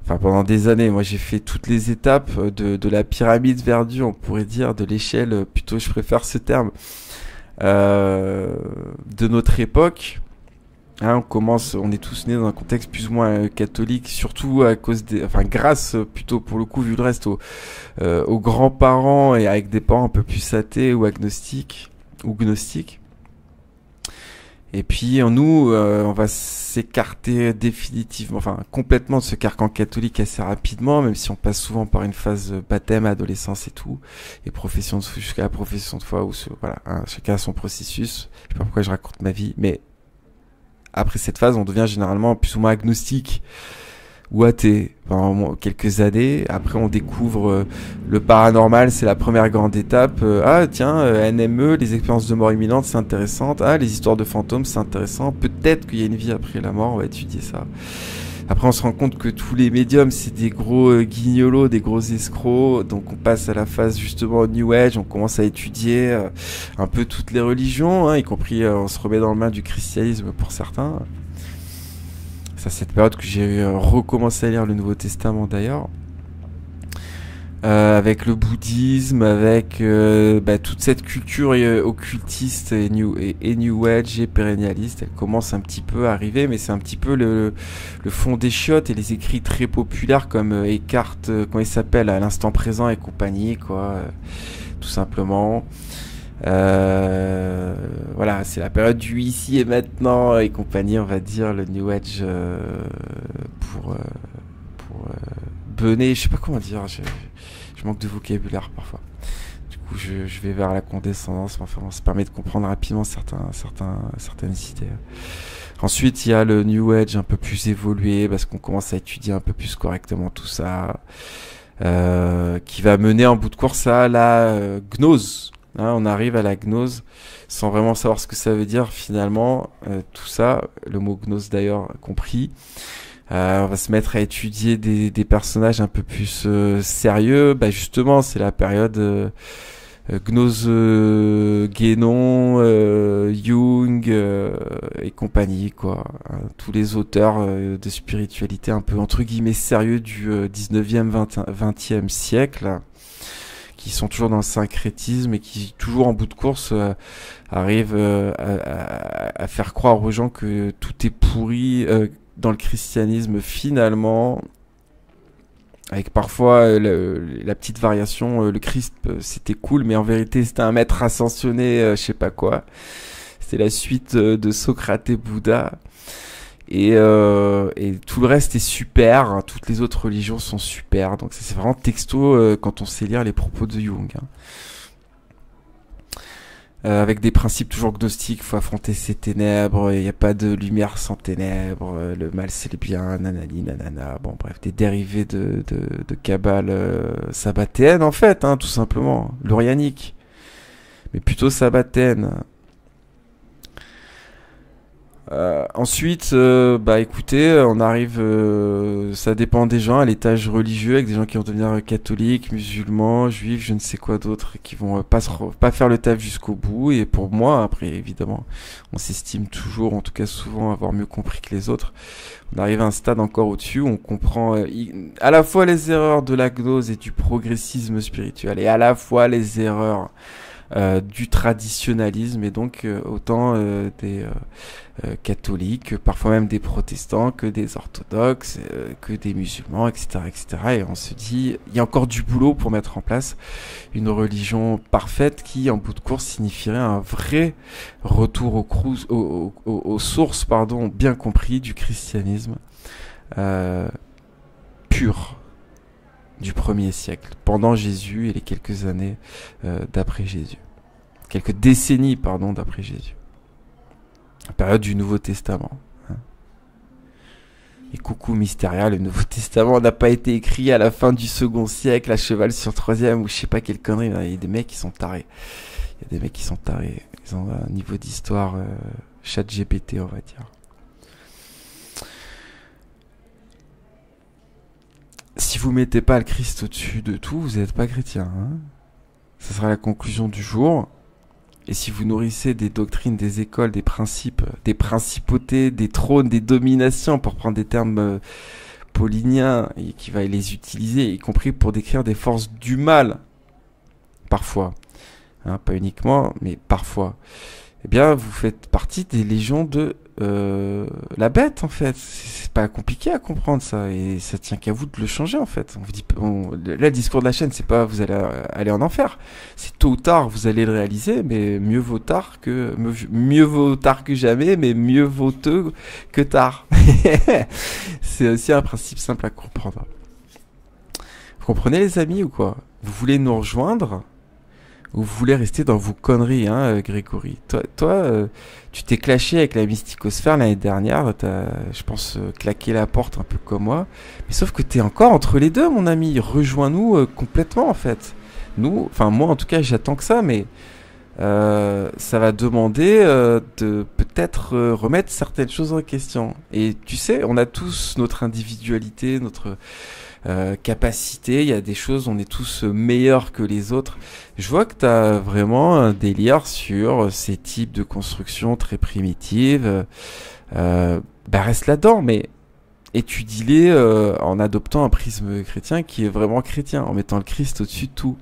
A: enfin, pendant des années, moi j'ai fait toutes les étapes de la pyramide verdure, on pourrait dire, de l'échelle, plutôt je préfère ce terme, de notre époque. Hein, on est tous nés dans un contexte plus ou moins catholique, surtout à cause grâce plutôt pour le coup, vu le reste, aux grands-parents et avec des parents un peu plus athées ou agnostiques ou gnostiques. Et puis nous, on va s'écarter définitivement, enfin complètement de ce carcan catholique assez rapidement, même si on passe souvent par une phase baptême, adolescence et tout, et jusqu'à la profession de foi, où voilà, hein, chacun a son processus. Je sais pas pourquoi je raconte ma vie, mais après cette phase, on devient généralement plus ou moins agnostique ou athée pendant quelques années. Après, on découvre le paranormal, c'est la première grande étape. Ah tiens, NME, les expériences de mort imminente, c'est intéressant. Ah, les histoires de fantômes, c'est intéressant. Peut-être qu'il y a une vie après la mort, on va étudier ça. Après, on se rend compte que tous les médiums, c'est des gros guignolos, des gros escrocs. Donc, on passe à la phase justement New Age. On commence à étudier un peu toutes les religions, hein, y compris on se remet dans le bain du christianisme pour certains. C'est à cette période que j'ai recommencé à lire le Nouveau Testament d'ailleurs. Avec le bouddhisme, avec toute cette culture occultiste et New Age et pérennialiste, elle commence un petit peu à arriver, mais c'est un petit peu le fond des chiottes et les écrits très populaires comme Eckhart, comment il s'appelle, à l'instant présent et compagnie, quoi, tout simplement. Voilà, c'est la période du ici et maintenant et compagnie, on va dire, le New Age pour bener, je sais pas comment dire, je manque de vocabulaire parfois. Du coup, je vais vers la condescendance. Enfin, ça permet de comprendre rapidement certaines idées. Ensuite, il y a le New Age un peu plus évolué, parce qu'on commence à étudier un peu plus correctement tout ça, qui va mener en bout de course à la gnose. Hein, on arrive à la gnose sans vraiment savoir ce que ça veut dire finalement. Tout ça, le mot gnose d'ailleurs compris. On va se mettre à étudier des personnages un peu plus sérieux. Bah justement, c'est la période gnose, Guénon, Jung et compagnie, quoi. Tous les auteurs de spiritualité un peu entre guillemets sérieux du 19e, 20e siècle, qui sont toujours dans le syncrétisme et qui, toujours en bout de course, arrivent à faire croire aux gens que tout est pourri dans le christianisme finalement, avec parfois la petite variation, le Christ c'était cool, mais en vérité c'était un maître ascensionné, je sais pas quoi. C'était la suite de Socrate et Bouddha. Et tout le reste est super, hein, toutes les autres religions sont super, donc c'est vraiment texto quand on sait lire les propos de Jung. Hein. avec des principes toujours gnostiques, faut affronter ses ténèbres, il n'y a pas de lumière sans ténèbres, le mal c'est le bien, nanani, nanana, bon bref, des dérivés de Kabbale sabbatéenne en fait, hein, tout simplement, l'orianique, mais plutôt sabbatéenne. Ensuite, bah écoutez, on arrive, ça dépend des gens, à l'étage religieux, avec des gens qui vont devenir catholiques, musulmans, juifs, je ne sais quoi d'autre, et qui vont pas faire le taf jusqu'au bout. Et pour moi, après, évidemment, on s'estime toujours, en tout cas souvent, avoir mieux compris que les autres. On arrive à un stade encore au-dessus où on comprend à la fois les erreurs de la gnose et du progressisme spirituel, et à la fois les erreurs du traditionnalisme, et donc autant des catholiques, parfois même des protestants, que des orthodoxes, que des musulmans, etc., etc. Et on se dit, il y a encore du boulot pour mettre en place une religion parfaite qui, en bout de course, signifierait un vrai retour aux sources, pardon, bien compris du christianisme pur du 1er siècle, pendant Jésus et les quelques années d'après Jésus. Quelques décennies, pardon, d'après Jésus. La période du Nouveau Testament. Hein. Et coucou Mystéria, le Nouveau Testament n'a pas été écrit à la fin du 2e siècle, à cheval sur 3e, ou je sais pas quelle connerie. Il y a des mecs qui sont tarés. Il y a des mecs qui sont tarés. Ils ont un niveau d'histoire chat GPT, on va dire. Si vous mettez pas le Christ au-dessus de tout, vous n'êtes pas chrétien. Hein, ça sera la conclusion du jour. Et si vous nourrissez des doctrines, des écoles, des principes, des principautés, des trônes, des dominations, pour prendre des termes pauliniens, et qui va les utiliser, y compris pour décrire des forces du mal, parfois, hein, pas uniquement, mais parfois, eh bien, vous faites partie des légions de la bête, en fait. C'est pas compliqué à comprendre, ça, et ça tient qu'à vous de le changer, en fait. On vous dit, là, le discours de la chaîne, c'est pas vous allez aller en enfer. C'est tôt ou tard, vous allez le réaliser, mais mieux vaut tard que jamais, mais mieux vaut tôt que tard. C'est aussi un principe simple à comprendre. Vous comprenez, les amis, ou quoi? Vous voulez nous rejoindre? Ou vous voulez rester dans vos conneries, hein, Grégory? Toi, tu t'es clashé avec la mysticosphère l'année dernière, t'as, je pense, claqué la porte un peu comme moi. Mais sauf que t'es encore entre les deux, mon ami. Rejoins-nous complètement, en fait. Nous, enfin moi en tout cas, j'attends que ça, mais ça va demander de peut-être remettre certaines choses en question. Et tu sais, on a tous notre individualité, notre capacité, il y a des choses, on est tous meilleurs que les autres. Je vois que tu as vraiment un délire sur ces types de constructions très primitives. Bah reste là-dedans, mais étudie-les en adoptant un prisme chrétien qui est vraiment chrétien, en mettant le Christ au-dessus de tout.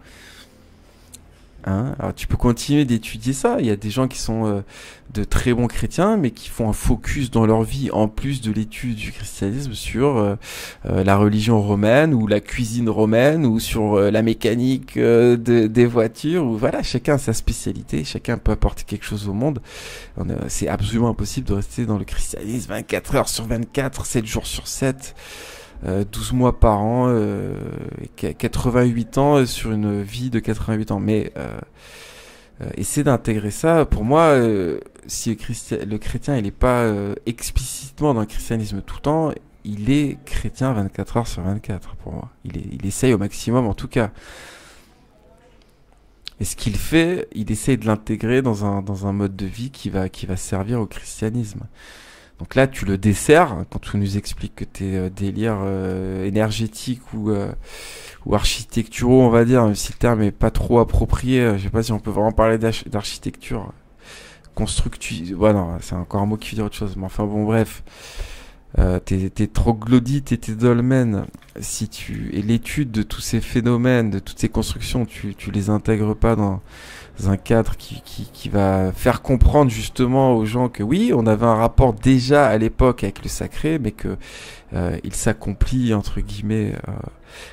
A: Hein, alors tu peux continuer d'étudier ça. Il y a des gens qui sont de très bons chrétiens, mais qui font un focus dans leur vie, en plus de l'étude du christianisme, sur la religion romaine ou la cuisine romaine ou sur la mécanique des voitures. Ou voilà, chacun a sa spécialité, chacun peut apporter quelque chose au monde. C'est absolument impossible de rester dans le christianisme 24 heures sur 24, 7 jours sur 7. 12 mois par an, 88 ans sur une vie de 88 ans. Mais essayer d'intégrer ça, pour moi, si le chrétien il n'est pas explicitement dans le christianisme tout le temps, il est chrétien 24 heures sur 24 pour moi. Il essaye au maximum en tout cas. Et ce qu'il fait, il essaye de l'intégrer dans un mode de vie qui va servir au christianisme. Donc là, tu le desserres quand tu nous expliques que tes délires énergétiques ou architecturaux, on va dire, même si le terme est pas trop approprié, je sais pas si on peut vraiment parler d'architecture constructive. Ouais, non, c'est encore un mot qui veut dire autre chose. Mais enfin bon, bref, tes troglodytes et tes dolmens, et l'étude de tous ces phénomènes, de toutes ces constructions, tu les intègres pas dans un cadre qui va faire comprendre justement aux gens que oui, on avait un rapport déjà à l'époque avec le sacré, mais que il s'accomplit entre guillemets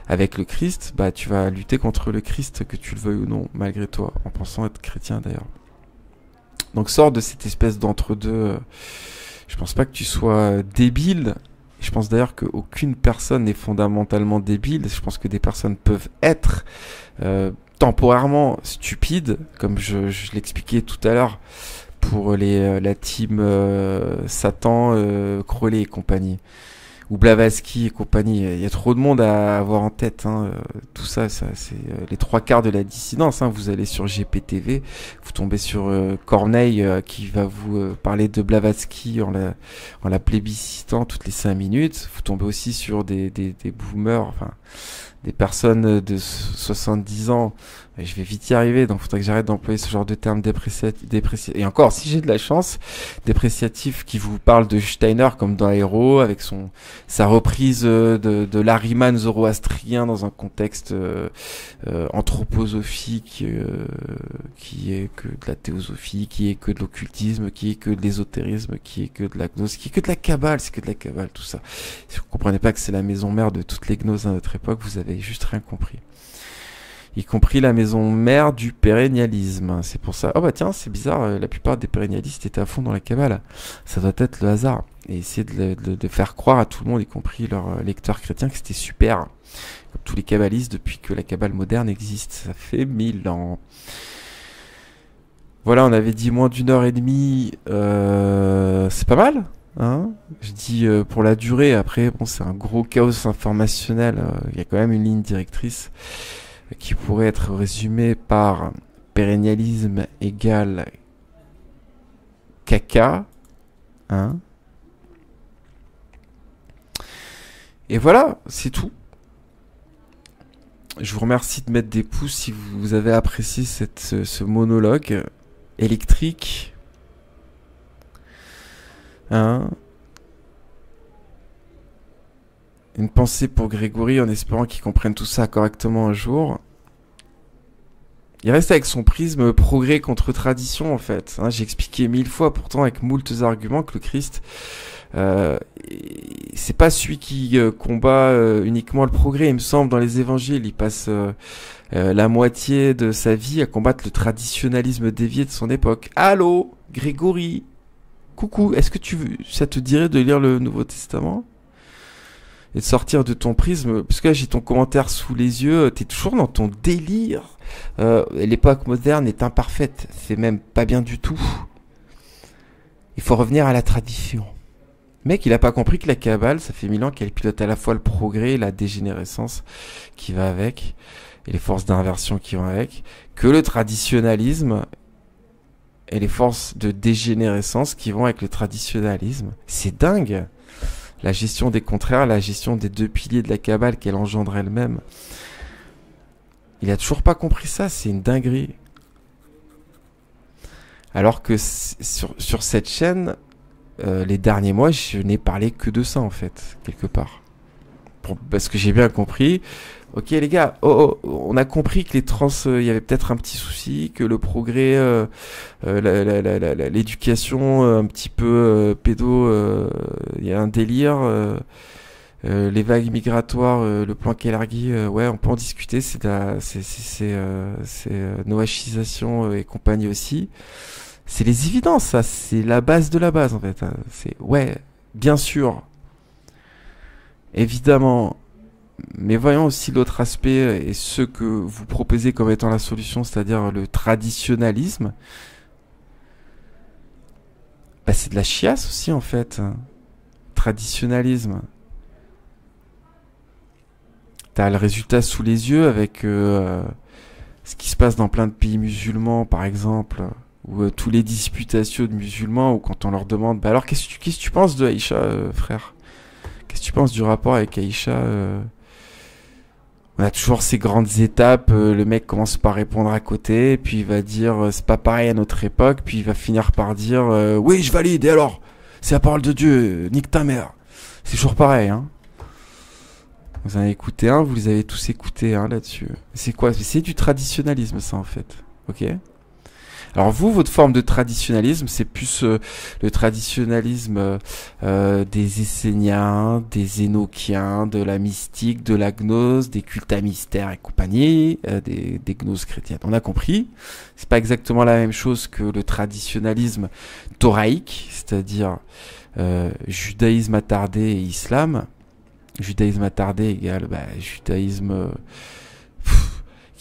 A: avec le Christ, bah tu vas lutter contre le Christ, que tu le veuilles ou non, malgré toi, en pensant être chrétien d'ailleurs. Donc sors de cette espèce d'entre-deux. Je pense pas que tu sois débile. Je pense d'ailleurs qu'aucune personne n'est fondamentalement débile. Je pense que des personnes peuvent être temporairement stupide, comme je l'expliquais tout à l'heure pour la team Satan, Crowley et compagnie, ou Blavatsky et compagnie. Il y a trop de monde à avoir en tête. Tout ça, c'est les trois quarts de la dissidence. Vous allez sur GPTV, vous tombez sur Corneille qui va vous parler de Blavatsky en la plébiscitant toutes les 5 minutes. Vous tombez aussi sur des boomers, enfin des personnes de 70 ans. Et je vais vite y arriver, donc il faudrait que j'arrête d'employer ce genre de termes dépréciatifs. Et encore, si j'ai de la chance, dépréciatifs qui vous parlent de Steiner comme dans Héros, avec sa reprise de l'Ahriman zoroastrien dans un contexte anthroposophique qui est que de la théosophie, qui est que de l'occultisme, qui est que de l'ésotérisme, qui est que de la gnose, qui est que de la kabbale, c'est que de la kabbale, tout ça. Si vous comprenez pas que c'est la maison mère de toutes les gnoses à notre époque, vous avez juste rien compris. Y compris la maison mère du pérennialisme. C'est pour ça. Oh bah tiens, c'est bizarre, la plupart des pérennialistes étaient à fond dans la Kabbale. Ça doit être le hasard. Et essayer de faire croire à tout le monde, y compris leurs lecteurs chrétiens, que c'était super. Comme tous les kabbalistes depuis que la Kabbale moderne existe. Ça fait 1000 ans. Voilà, on avait dit moins d'1h30. C'est pas mal, hein. Je dis pour la durée. Après, bon, c'est un gros chaos informationnel. Il y a quand même une ligne directrice qui pourrait être résumé par pérennialisme égale caca, hein. Et voilà, c'est tout. Je vous remercie de mettre des pouces si vous avez apprécié ce monologue électrique, hein. Une pensée pour Grégory en espérant qu'il comprenne tout ça correctement un jour. Il reste avec son prisme progrès contre tradition en fait. J'ai expliqué 1000 fois pourtant avec moultes arguments que le Christ, c'est pas celui qui combat uniquement le progrès. Il me semble dans les évangiles, il passe la moitié de sa vie à combattre le traditionnalisme dévié de son époque. Allô, Grégory, coucou, est-ce que ça te dirait de lire le Nouveau Testament ? Et de sortir de ton prisme, parce que là j'ai ton commentaire sous les yeux, t'es toujours dans ton délire. L'époque moderne est imparfaite, c'est même pas bien du tout. Il faut revenir à la tradition. Le mec, il a pas compris que la Kabbale, ça fait 1000 ans qu'elle pilote à la fois le progrès et la dégénérescence qui va avec, et les forces d'inversion qui vont avec, que le traditionnalisme et les forces de dégénérescence qui vont avec le traditionnalisme. C'est dingue. La gestion des contraires, la gestion des deux piliers de la Kabbale qu'elle engendre elle-même. Il a toujours pas compris ça, c'est une dinguerie. Alors que sur cette chaîne, les derniers mois, je n'ai parlé que de ça en fait, quelque part. Parce que j'ai bien compris. Ok les gars, on a compris que les trans, il y avait peut-être un petit souci, que le progrès, l'éducation un petit peu pédo, il y a un délire, les vagues migratoires, le plan Kelargui, ouais, on peut en discuter, c'est noachisation et compagnie aussi. C'est les évidences, ça, c'est la base de la base en fait. C'est ouais, bien sûr, évidemment. Mais voyons aussi l'autre aspect et ce que vous proposez comme étant la solution, c'est-à-dire le traditionnalisme. Bah, c'est de la chiasse aussi en fait. Traditionnalisme. T'as le résultat sous les yeux avec ce qui se passe dans plein de pays musulmans par exemple, ou tous les disputations de musulmans, ou quand on leur demande bah alors qu'est-ce que tu penses de Aïcha, frère? Qu'est-ce que tu penses du rapport avec Aïcha? On a toujours ces grandes étapes, le mec commence par répondre à côté, puis il va dire c'est pas pareil à notre époque, puis il va finir par dire oui je valide, et alors c'est la parole de Dieu, nique ta mère. C'est toujours pareil, hein. Vous en avez écouté un, vous les avez tous écoutés là-dessus. C'est quoi? C'est du traditionnalisme ça en fait, ok? Alors vous, votre forme de traditionnalisme, c'est plus le traditionnalisme des Esséniens, des Énochiens, de la mystique, de la gnose, des cultes à mystère et compagnie, des gnoses chrétiennes. On a compris. C'est pas exactement la même chose que le traditionnalisme thoraïque, c'est-à-dire judaïsme attardé et islam. Judaïsme attardé égale judaïsme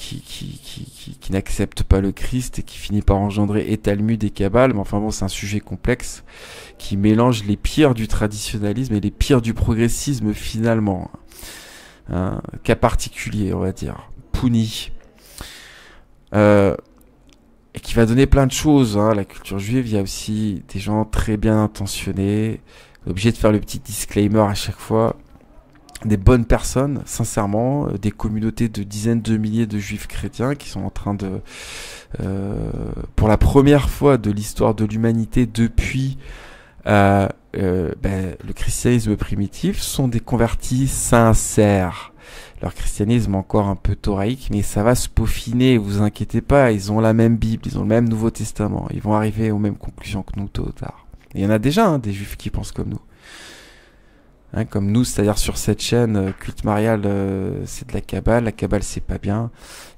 A: qui n'accepte pas le Christ et qui finit par engendrer et Talmud et Kabbale. Mais enfin bon, c'est un sujet complexe qui mélange les pires du traditionnalisme et les pires du progressisme finalement. Cas particulier, on va dire. Puni. Et qui va donner plein de choses. La culture juive, il y a aussi des gens très bien intentionnés. Obligé de faire le petit disclaimer à chaque fois. Des bonnes personnes, sincèrement, des communautés de dizaines de milliers de juifs chrétiens qui sont en train de, pour la première fois de l'histoire de l'humanité depuis le christianisme primitif, sont des convertis sincères. Leur christianisme encore un peu thoraïque, mais ça va se peaufiner, vous inquiétez pas, ils ont la même Bible, ils ont le même Nouveau Testament, ils vont arriver aux mêmes conclusions que nous tôt ou tard. Et il y en a déjà des juifs qui pensent comme nous. Comme nous, c'est-à-dire sur cette chaîne, culte marial, c'est de la Kabbale c'est pas bien,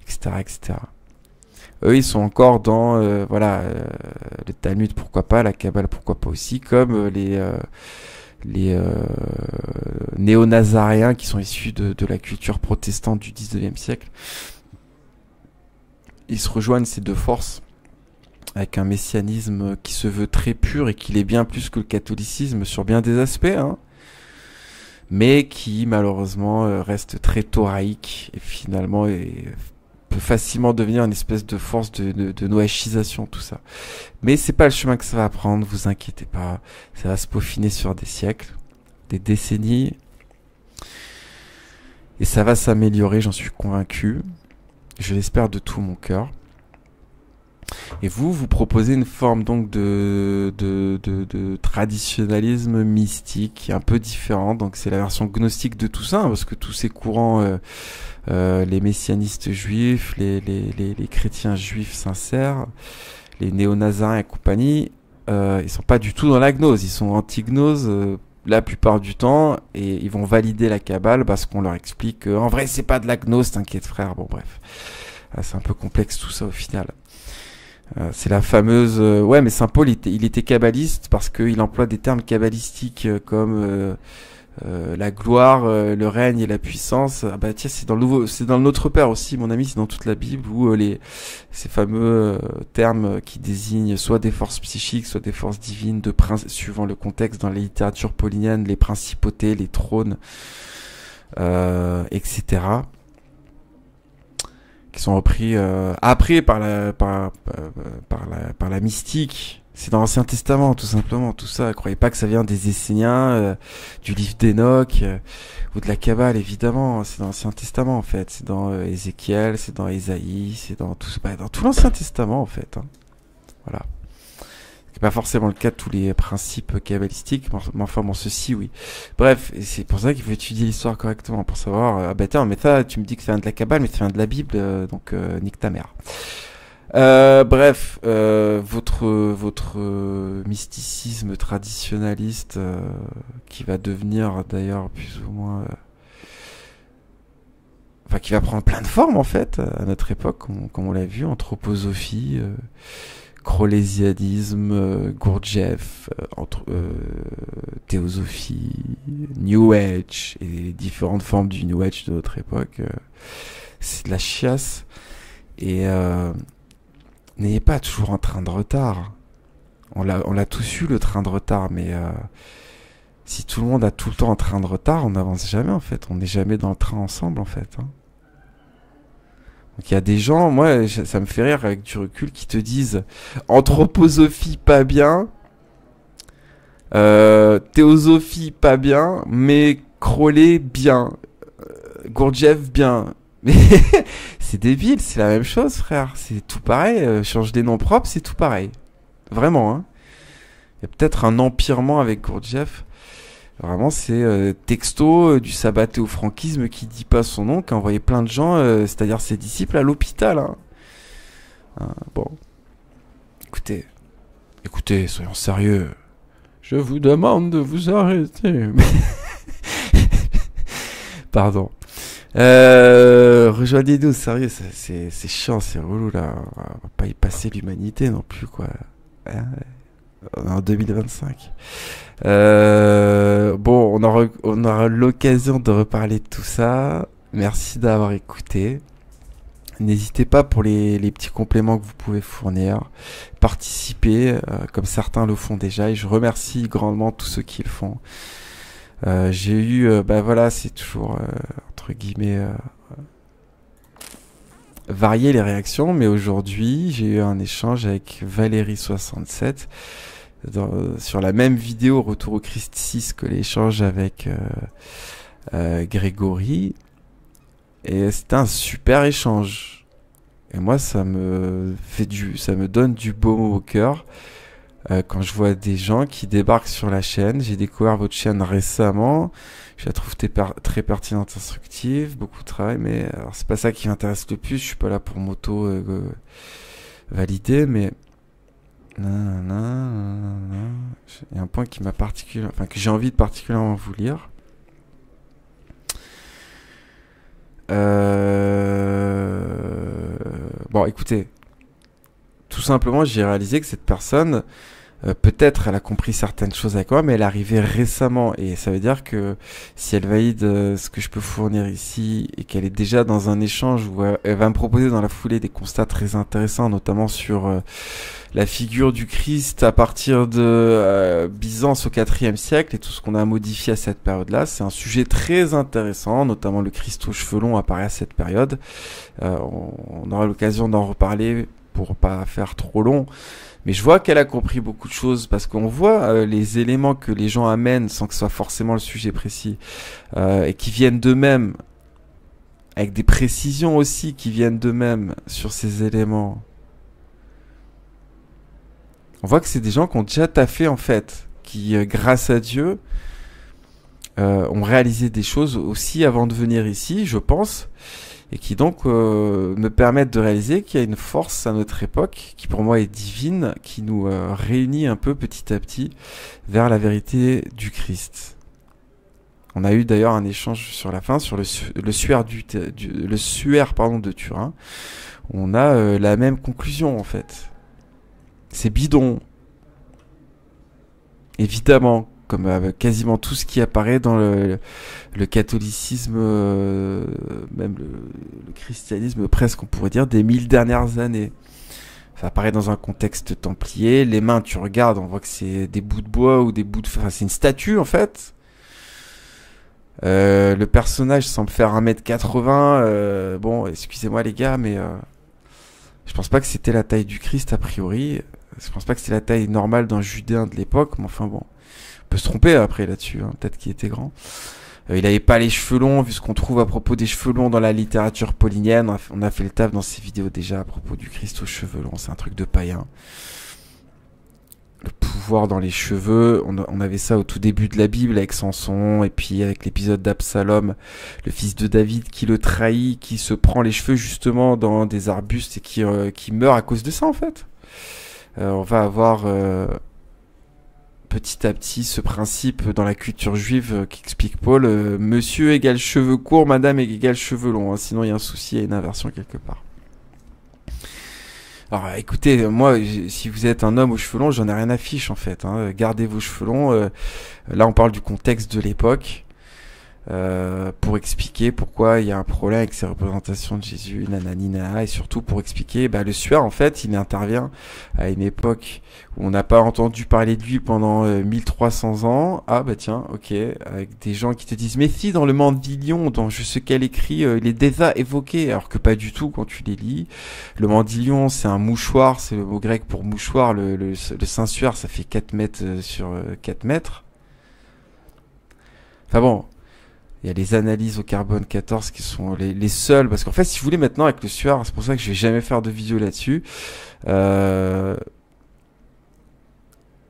A: etc., etc. Eux, ils sont encore dans, le Talmud, pourquoi pas, la Kabbale, pourquoi pas aussi, comme les néo-nazaréens qui sont issus de la culture protestante du 19e siècle. Ils se rejoignent ces deux forces avec un messianisme qui se veut très pur et qui l'est bien plus que le catholicisme sur bien des aspects, mais qui malheureusement reste très thoraïque et finalement peut facilement devenir une espèce de force de noachisation, tout ça. Mais c'est pas le chemin que ça va prendre, vous inquiétez pas, ça va se peaufiner sur des siècles, des décennies, et ça va s'améliorer, j'en suis convaincu, je l'espère de tout mon cœur. Et vous proposez une forme donc de traditionnalisme mystique un peu différent. Donc c'est la version gnostique de tout ça, parce que tous ces courants, les messianistes juifs, les chrétiens juifs sincères, les néo-nazaréens et compagnie, ils sont pas du tout dans la gnose, ils sont anti-gnose la plupart du temps, et ils vont valider la Kabbale parce qu'on leur explique que en vrai c'est pas de la gnose, t'inquiète frère. Bon bref, c'est un peu complexe tout ça au final. C'est la fameuse... mais Saint Paul, il était kabbaliste parce qu'il emploie des termes kabbalistiques comme la gloire, le règne et la puissance. Ah bah tiens, c'est dans le Notre Père aussi, mon ami, c'est dans toute la Bible où ces fameux termes qui désignent soit des forces psychiques, soit des forces divines, suivant le contexte dans la littérature paulinienne, les principautés, les trônes, etc., qui sont repris après par la mystique. C'est dans l'Ancien Testament, tout simplement, tout ça. Croyez pas que ça vient des Esséniens, du livre d'Enoch, ou de la Kabbale, évidemment. C'est dans l'Ancien Testament, en fait. C'est dans Ézéchiel, c'est dans Ésaïe, c'est dans tout l'Ancien Testament, en fait. Voilà. C'est pas forcément le cas de tous les principes kabbalistiques, mais enfin bon, ceci oui. Bref, et c'est pour ça qu'il faut étudier l'histoire correctement, pour savoir, mais ça, tu me dis que ça vient de la Kabbale, mais ça vient de la Bible, donc nique ta mère. Votre mysticisme traditionnaliste, qui va devenir d'ailleurs plus ou moins... qui va prendre plein de formes en fait, à notre époque, comme on l'a vu, anthroposophie... Chrolésianisme, Gurdjieff, théosophie, New Age et les différentes formes du New Age de notre époque, c'est de la chiasse. Et n'ayez pas toujours un train de retard. On l'a tous eu le train de retard, mais si tout le monde a tout le temps un train de retard, on n'avance jamais en fait. On n'est jamais dans le train ensemble en fait. Donc il y a des gens, moi ça me fait rire avec du recul, qui te disent anthroposophie pas bien, théosophie pas bien, mais Crowley bien, Gurdjieff bien. Mais c'est débile, c'est la même chose frère, c'est tout pareil, change des noms propres, c'est tout pareil. Vraiment, Il y a peut-être un empirement avec Gurdjieff. Vraiment, c'est texto du sabbatéo-franquisme qui dit pas son nom, qui a envoyé plein de gens, c'est-à-dire ses disciples, à l'hôpital. Bon. Écoutez, soyons sérieux. Je vous demande de vous arrêter. Pardon. Rejoignez-nous, sérieux, c'est chiant, c'est relou, là. On va pas y passer l'humanité non plus, quoi. En 2025. Bon, on aura l'occasion de reparler de tout ça. Merci d'avoir écouté. N'hésitez pas pour les petits compléments que vous pouvez fournir, participer comme certains le font déjà, et je remercie grandement tous ceux qui le font. J'ai eu, voilà, c'est toujours entre guillemets varié les réactions, mais aujourd'hui j'ai eu un échange avec Valérie67 sur la même vidéo Retour au Christ 6 que l'échange avec Grégory. Et c'était un super échange. Et moi, ça me donne du baume au cœur quand je vois des gens qui débarquent sur la chaîne. J'ai découvert votre chaîne récemment. Je la trouve très pertinente, instructive, beaucoup de travail. Mais alors, c'est pas ça qui m'intéresse le plus. Je suis pas là pour valider, mais il y a un point qui m'a que j'ai envie de particulièrement vous lire. Bon, écoutez, tout simplement, j'ai réalisé que cette personne, peut-être elle a compris certaines choses avec moi, mais elle est arrivée récemment. Et ça veut dire que si elle valide ce que je peux fournir ici et qu'elle est déjà dans un échange où elle va me proposer dans la foulée des constats très intéressants, notamment sur la figure du Christ à partir de Byzance au IVe siècle et tout ce qu'on a modifié à cette période-là. C'est un sujet très intéressant, notamment le Christ aux cheveux longs apparaît à cette période. On aura l'occasion d'en reparler pour pas faire trop long. Mais je vois qu'elle a compris beaucoup de choses parce qu'on voit les éléments que les gens amènent sans que ce soit forcément le sujet précis et qui viennent d'eux-mêmes, avec des précisions aussi qui viennent d'eux-mêmes sur ces éléments. On voit que c'est des gens qui ont déjà taffé en fait, qui grâce à Dieu ont réalisé des choses aussi avant de venir ici, je pense, et qui donc me permettent de réaliser qu'il y a une force à notre époque, qui pour moi est divine, qui nous réunit un peu petit à petit vers la vérité du Christ. On a eu d'ailleurs un échange sur la fin, sur le suaire de Turin. On a la même conclusion en fait. C'est bidon. Évidemment, comme quasiment tout ce qui apparaît dans le catholicisme, même le christianisme presque, on pourrait dire, des 1000 dernières années. Ça apparaît dans un contexte templier. Les mains, tu regardes, on voit que c'est des bouts de bois ou des bouts de... Enfin, c'est une statue, en fait. Le personnage semble faire 1m80. Bon, excusez-moi les gars, mais je pense pas que c'était la taille du Christ, a priori. Je pense pas que c'était la taille normale d'un Judéen de l'époque, mais enfin bon. On peut se tromper après là-dessus, hein. Peut-être qu'il était grand. Il avait pas les cheveux longs, vu ce qu'on trouve à propos des cheveux longs dans la littérature paulinienne. On a fait le taf dans ces vidéos déjà à propos du Christ aux cheveux longs, c'est un truc de païen. Le pouvoir dans les cheveux, on avait ça au tout début de la Bible avec Samson, et puis avec l'épisode d'Absalom, le fils de David qui le trahit, qui se prend les cheveux justement dans des arbustes et qui meurt à cause de ça en fait. On va avoir petit à petit ce principe dans la culture juive qu'explique Paul, monsieur égale cheveux courts, madame égale cheveux longs, hein, sinon il y a un souci, il y a une inversion quelque part. Alors écoutez, moi, si vous êtes un homme aux cheveux longs, j'en ai rien à fiche en fait, hein. Gardez vos cheveux longs, là on parle du contexte de l'époque, pour expliquer pourquoi il y a un problème avec ces représentations de Jésus, nanana, et surtout pour expliquer, le suaire en fait, il intervient à une époque où on n'a pas entendu parler de lui pendant 1300 ans. Ah bah tiens, ok, avec des gens qui te disent mais si dans le Mandillion, dans je sais quel écrit, il est déjà évoqué, alors que pas du tout quand tu les lis. Le Mandillion, c'est un mouchoir, c'est le mot grec pour mouchoir, le Saint-Suaire, ça fait 4 mètres sur 4 mètres. Enfin bon, il y a les analyses au carbone 14 qui sont les seules, parce qu'en fait, si vous voulez maintenant avec le suaire, c'est pour ça que je vais jamais faire de vidéo là-dessus.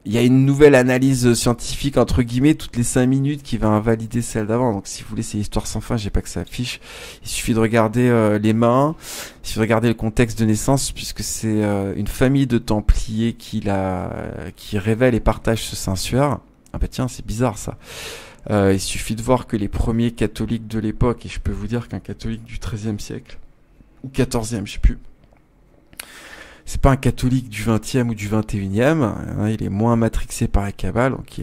A: Il y a une nouvelle analyse scientifique entre guillemets toutes les 5 minutes qui va invalider celle d'avant. Donc si vous voulez, c'est l'histoire sans fin, j'ai pas que ça affiche. Il suffit de regarder les mains, il suffit de regarder le contexte de naissance, puisque c'est une famille de Templiers qui révèle et partage ce Saint-Suaire. Ah bah tiens, c'est bizarre ça. Il suffit de voir que les premiers catholiques de l'époque, et je peux vous dire qu'un catholique du XIIIe siècle, ou XIVe, je sais plus, c'est pas un catholique du XXe ou du XXIe, hein, il est moins matrixé par la Kabbale, donc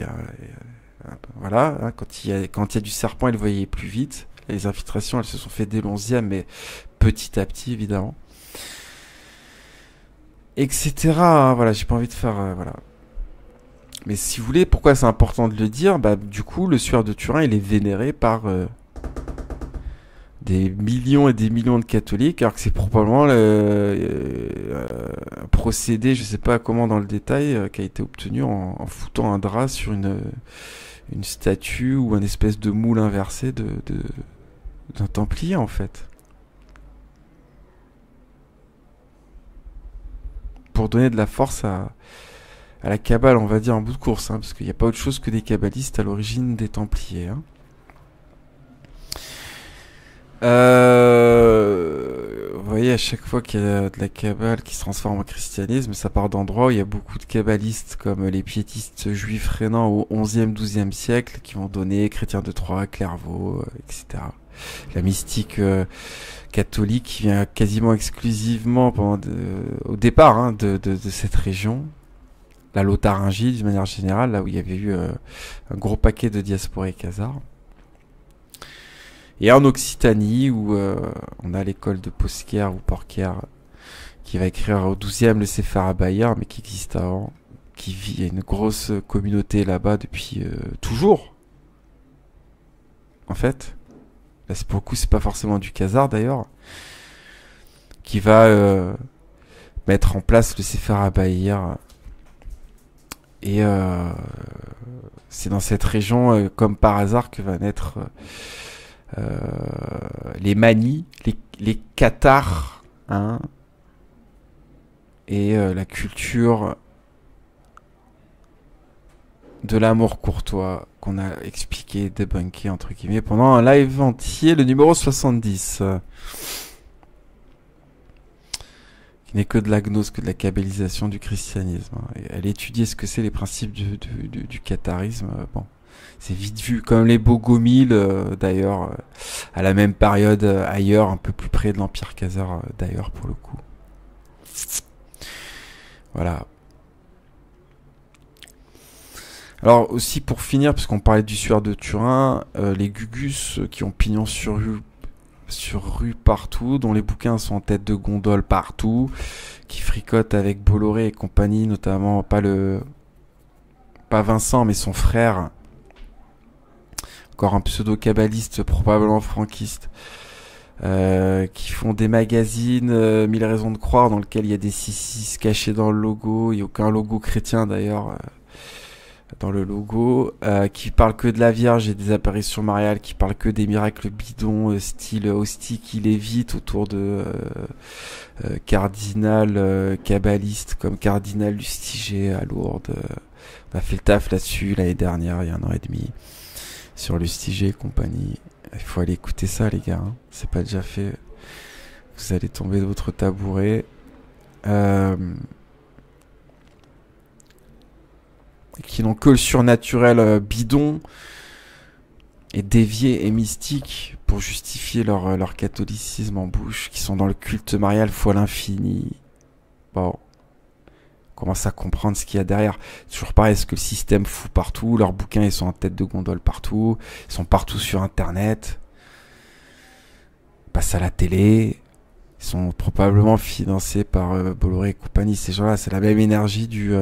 A: voilà, hein, quand il y a du serpent, il le voyait plus vite. Les infiltrations, elles se sont faites dès l'11e, mais petit à petit évidemment, etc. Hein, voilà, j'ai pas envie de faire voilà. Mais si vous voulez, pourquoi c'est important de le dire, bah du coup le Suaire de Turin il est vénéré par des millions et des millions de catholiques, alors que c'est probablement un procédé, je sais pas comment dans le détail, qui a été obtenu en foutant un drap sur une statue ou un espèce de moule inversé d'un templier en fait. Pour donner de la force à la Kabbale, on va dire en bout de course, hein, parce qu'il n'y a pas autre chose que des kabbalistes à l'origine des templiers. Hein. Vous voyez, à chaque fois qu'il y a de la Kabbale qui se transforme en christianisme, ça part d'endroits où il y a beaucoup de kabbalistes, comme les piétistes juifs rhénans au XIe, XIIe siècle, qui vont donner Chrétien de Troyes, Clairvaux, etc. La mystique catholique qui vient quasiment exclusivement au départ hein, de cette région. La Lotharingie, d'une manière générale, là où il y avait eu un gros paquet de diasporés khazars. Et en Occitanie, où on a l'école de Posquer ou Porquier, qui va écrire au XIIe le Sefer HaBayar, mais qui existe avant, qui vit, il y a une grosse communauté là-bas depuis toujours. En fait, là, pour le coup, c'est pas forcément du khazar d'ailleurs, qui va mettre en place le Sefer HaBayar. Et c'est dans cette région, comme par hasard, que va naître les manies, les cathares, hein, et la culture de l'amour courtois qu'on a expliqué, débunké entre guillemets pendant un live entier, le numéro 70. Qui n'est que de la gnose, que de la kabbalisation du christianisme. Et elle étudie ce que c'est les principes du catharisme. Bon, c'est vite vu, comme les Bogomiles, d'ailleurs, à la même période ailleurs, un peu plus près de l'Empire khazar, d'ailleurs, pour le coup. Voilà. Alors aussi pour finir, parce qu'on parlait du Suaire de Turin, les Gugus qui ont pignon sur rue partout, dont les bouquins sont en tête de gondole partout, qui fricotent avec Bolloré et compagnie, notamment pas Vincent mais son frère, encore un pseudo-kabbaliste probablement franquiste, qui font des magazines 1000 raisons de croire dans lequel il y a des 666 cachés dans le logo, il n'y a aucun logo chrétien d'ailleurs dans le logo, qui parle que de la Vierge et des apparitions mariales, qui parle que des miracles bidons, style hostie qui lévite autour de cardinal kabbaliste comme cardinal Lustiger à Lourdes. On a fait le taf là-dessus l'année dernière, il y a 1 an et demi, sur Lustiger et compagnie. Il faut aller écouter ça les gars, hein. C'est pas déjà fait. Vous allez tomber de votre tabouret. Qui n'ont que le surnaturel bidon et dévié et mystique pour justifier leur catholicisme en bouche, qui sont dans le culte marial fois l'infini. Bon, on commence à comprendre ce qu'il y a derrière. Toujours pareil, ce que le système fout partout, leurs bouquins ils sont en tête de gondole partout, ils sont partout sur internet, ils passent à la télé, ils sont probablement financés par Bolloré et compagnie. Ces gens-là, c'est la même énergie du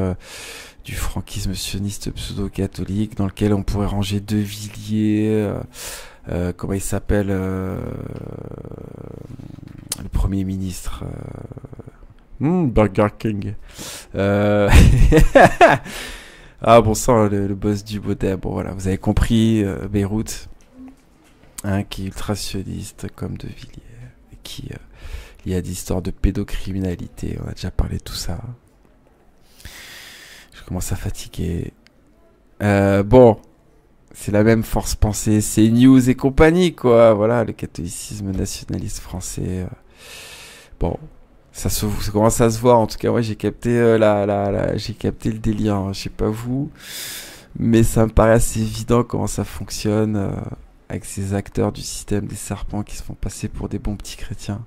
A: franquisme sioniste pseudo-catholique, dans lequel on pourrait ranger De Villiers, comment il s'appelle, le Premier ministre, Burger King. Ah bon sang, le boss du Baudet. Bon voilà, vous avez compris, Beyrouth, hein, qui est ultra-sioniste comme De Villiers, et qui il y a des histoires de pédocriminalité, on a déjà parlé de tout ça. Je commence à fatiguer. Bon, c'est la même force pensée, c'est News et compagnie, quoi. Voilà, le catholicisme nationaliste français. Bon, ça commence à se voir. En tout cas, moi, j'ai capté j'ai capté le délire. Hein. Je sais pas vous, mais ça me paraît assez évident comment ça fonctionne avec ces acteurs du système des serpents qui se font passer pour des bons petits chrétiens.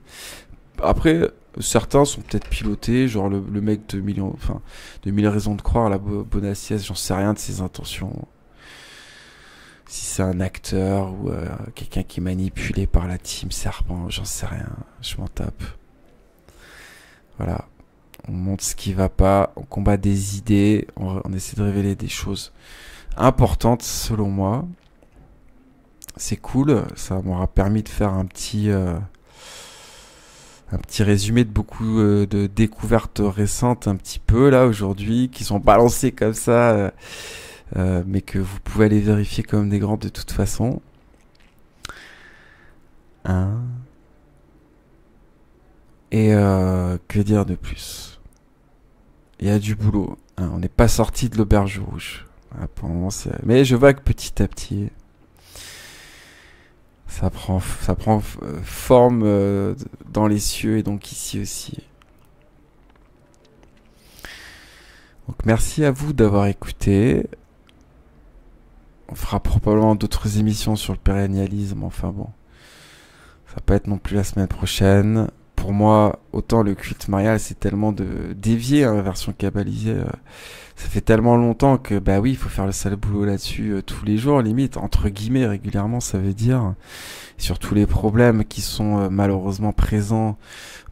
A: Après, certains sont peut-être pilotés, genre le mec de 1000 raisons de croire, la Bonacieux, j'en sais rien de ses intentions. Si c'est un acteur ou quelqu'un qui est manipulé par la team Serpent, j'en sais rien, je m'en tape. Voilà, on montre ce qui va pas, on combat des idées, on essaie de révéler des choses importantes selon moi. C'est cool, ça m'aura permis de faire un petit résumé de beaucoup de découvertes récentes un petit peu là aujourd'hui, qui sont balancées comme ça, mais que vous pouvez aller vérifier comme des grands de toute façon. Hein. Et que dire de plus? Il y a du boulot. Hein, on n'est pas sorti de l'auberge rouge. Voilà, pour le moment, mais je vois que petit à petit, ça prend forme dans les cieux et donc ici aussi. Donc merci à vous d'avoir écouté. On fera probablement d'autres émissions sur le pérennialisme. Enfin bon, ça va pas être non plus la semaine prochaine. Pour moi, autant le culte marial, c'est tellement de dévier, hein, la version kabbalisée. Ça fait tellement longtemps que, bah oui, il faut faire le sale boulot là-dessus tous les jours, limite, entre guillemets, régulièrement, ça veut dire. Sur tous les problèmes qui sont malheureusement présents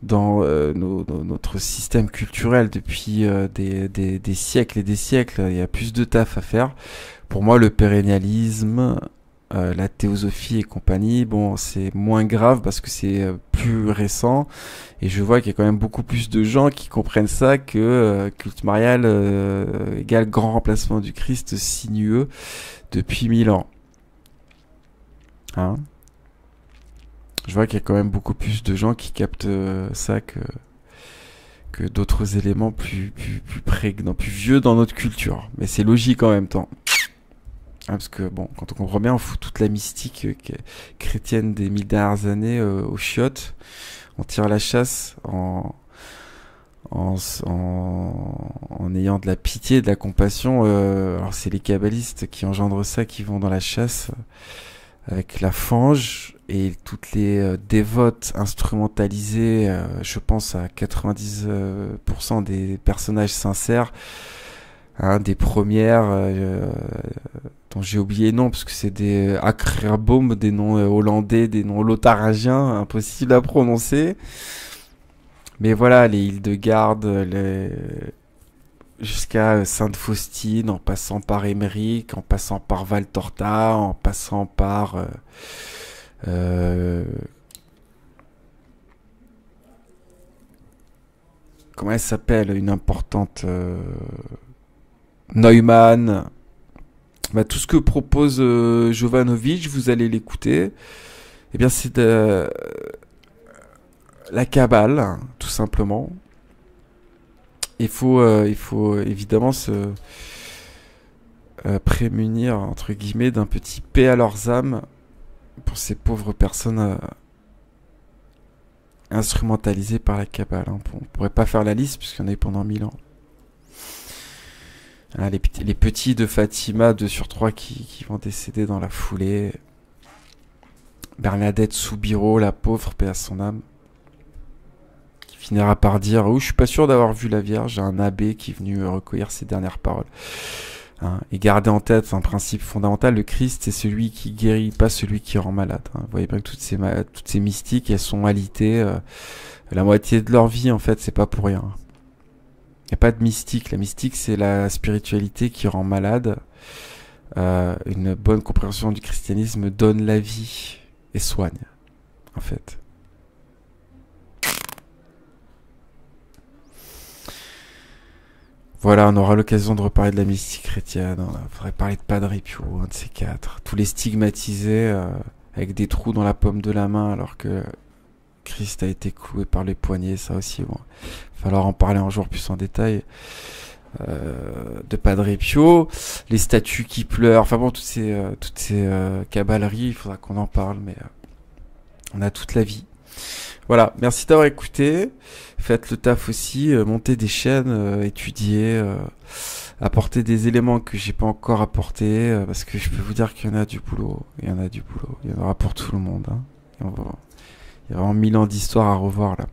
A: dans notre système culturel depuis des siècles et des siècles. Il y a plus de taf à faire. Pour moi, le pérennialisme, la théosophie et compagnie, bon, c'est moins grave parce que c'est plus récent et je vois qu'il y a quand même beaucoup plus de gens qui comprennent ça que culte marial égale grand remplacement du Christ sinueux depuis 1000 ans. Hein? Je vois qu'il y a quand même beaucoup plus de gens qui captent ça que d'autres éléments plus prégnants, plus vieux dans notre culture. Mais c'est logique en même temps. Parce que, bon, quand on comprend bien, on fout toute la mystique chrétienne des 1000 dernières années aux chiottes. On tire la chasse en ayant de la pitié, de la compassion. Alors, c'est les kabbalistes qui engendrent ça, qui vont dans la chasse avec la fange et toutes les dévotes instrumentalisées. Je pense à 90% des personnages sincères. Hein, des premières dont j'ai oublié les noms parce que c'est des Akrerbom, des noms hollandais, des noms lotharingiens, impossible à prononcer. Mais voilà, les Hildegarde, jusqu'à Sainte Faustine, en passant par Émeric, en passant par Valtorta, en passant par comment elle s'appelle, une importante Neumann. Bah, tout ce que propose Jovanovic, vous allez l'écouter. Eh bien, c'est de la Kabbale, hein, tout simplement. Il faut évidemment se prémunir, entre guillemets, d'un petit paix à leurs âmes pour ces pauvres personnes instrumentalisées par la Kabbale. Hein. On pourrait pas faire la liste puisqu'il y en a eu pendant 1000 ans. Ah, les petits de Fatima, 2 sur 3 qui vont décéder dans la foulée. Bernadette Soubiraux, la pauvre, paix à son âme, qui finira par dire « Oh, je suis pas sûr d'avoir vu la Vierge, un abbé qui est venu recueillir ses dernières paroles. Hein, » Et gardez en tête un principe fondamental, le Christ, c'est celui qui guérit, pas celui qui rend malade. Hein. Vous voyez bien que toutes ces mystiques, elles sont alitées. La moitié de leur vie, en fait, c'est pas pour rien. Il n'y a pas de mystique. La mystique, c'est la spiritualité qui rend malade. Une bonne compréhension du christianisme donne la vie et soigne, en fait. Voilà, on aura l'occasion de reparler de la mystique chrétienne. Il faudrait parler de Padre Pio, un de ces quatre. Tous les stigmatisés avec des trous dans la paume de la main alors que Christ a été cloué par les poignets, ça aussi, bon. Il va falloir en parler un jour plus en détail. De Padre Pio, les statues qui pleurent, enfin bon, toutes ces cabaleries, il faudra qu'on en parle, mais on a toute la vie. Voilà, merci d'avoir écouté. Faites le taf aussi, montez des chaînes, étudiez, apportez des éléments que j'ai pas encore apportés, parce que je peux vous dire qu'il y en a du boulot. Il y en a du boulot. Il y en aura pour tout le monde. Hein. Il y a vraiment 1000 ans d'histoire à revoir là.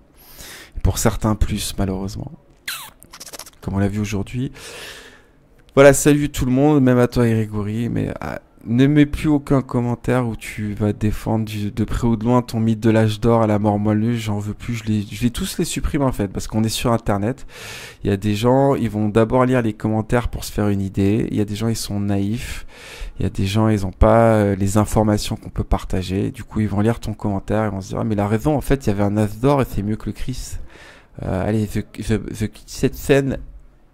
A: Et pour certains plus, malheureusement. Comme on l'a vu aujourd'hui. Voilà, salut tout le monde, même à toi Grégory, mais ne mets plus aucun commentaire où tu vas défendre de près ou de loin ton mythe de l'âge d'or à la mort moelleux. J'en veux plus. Je vais tous les supprimer en fait, parce qu'on est sur Internet. Il y a des gens, ils vont d'abord lire les commentaires pour se faire une idée. Il y a des gens, ils sont naïfs. Il y a des gens, ils n'ont pas les informations qu'on peut partager. Du coup, ils vont lire ton commentaire et vont se dire, ah, mais la raison, en fait, il y avait un as d'or et c'est mieux que le Chris. Allez, je quitte cette scène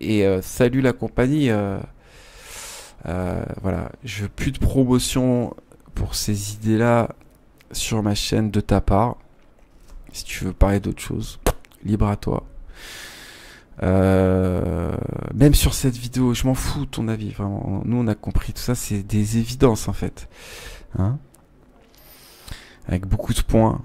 A: et salut la compagnie. Voilà, je veux plus de promotion pour ces idées-là sur ma chaîne de ta part. Si tu veux parler d'autre chose, libre à toi. Même sur cette vidéo, je m'en fous de ton avis, vraiment. Nous, on a compris tout ça, c'est des évidences en fait. Hein, avec beaucoup de points,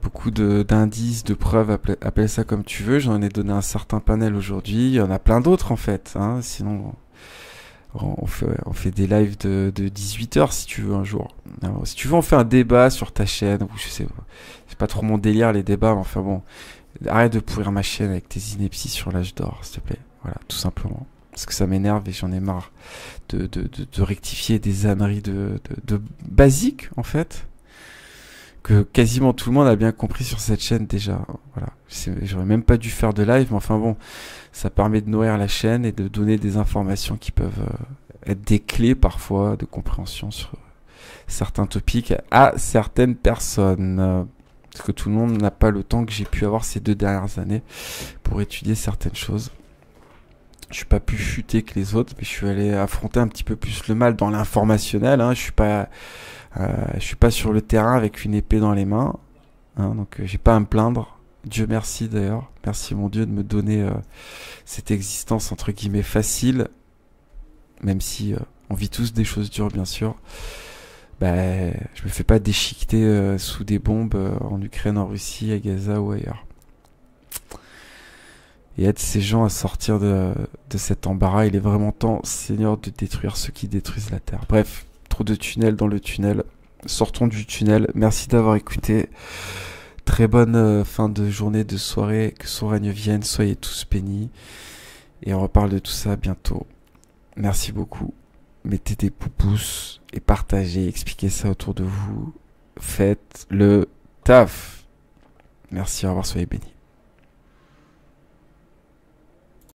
A: beaucoup d'indices, de preuves, appelle ça comme tu veux. J'en ai donné un certain panel aujourd'hui. Il y en a plein d'autres en fait. Hein, sinon. On fait des lives de 18h si tu veux un jour. Alors, si tu veux, on fait un débat sur ta chaîne. Ou je sais pas. C'est pas trop mon délire les débats, mais enfin bon. Arrête de pourrir ma chaîne avec tes inepties sur l'âge d'or, s'il te plaît. Voilà, tout simplement. Parce que ça m'énerve et j'en ai marre de rectifier des âneries de basiques, en fait. Que quasiment tout le monde a bien compris sur cette chaîne déjà. Voilà. J'aurais même pas dû faire de live, mais enfin bon, ça permet de nourrir la chaîne et de donner des informations qui peuvent être des clés parfois de compréhension sur certains topics à certaines personnes. Parce que tout le monde n'a pas le temps que j'ai pu avoir ces 2 dernières années pour étudier certaines choses. Je suis pas plus futé que les autres, mais je suis allé affronter un petit peu plus le mal dans l'informationnel. Hein. Je suis pas sur le terrain avec une épée dans les mains, hein, donc j'ai pas à me plaindre. Dieu merci d'ailleurs, merci mon Dieu de me donner cette existence entre guillemets facile, même si on vit tous des choses dures bien sûr. Je me fais pas déchiqueter sous des bombes en Ukraine, en Russie, à Gaza ou ailleurs. Et aide ces gens à sortir de cet embarras. Il est vraiment temps, Seigneur, de détruire ceux qui détruisent la terre. Bref, trop de tunnels dans le tunnel. Sortons du tunnel. Merci d'avoir écouté. Très bonne fin de journée, de soirée. Que son règne vienne. Soyez tous bénis. Et on reparle de tout ça bientôt. Merci beaucoup. Mettez des pouces et partagez. Expliquez ça autour de vous. Faites le taf. Merci, au revoir, soyez bénis.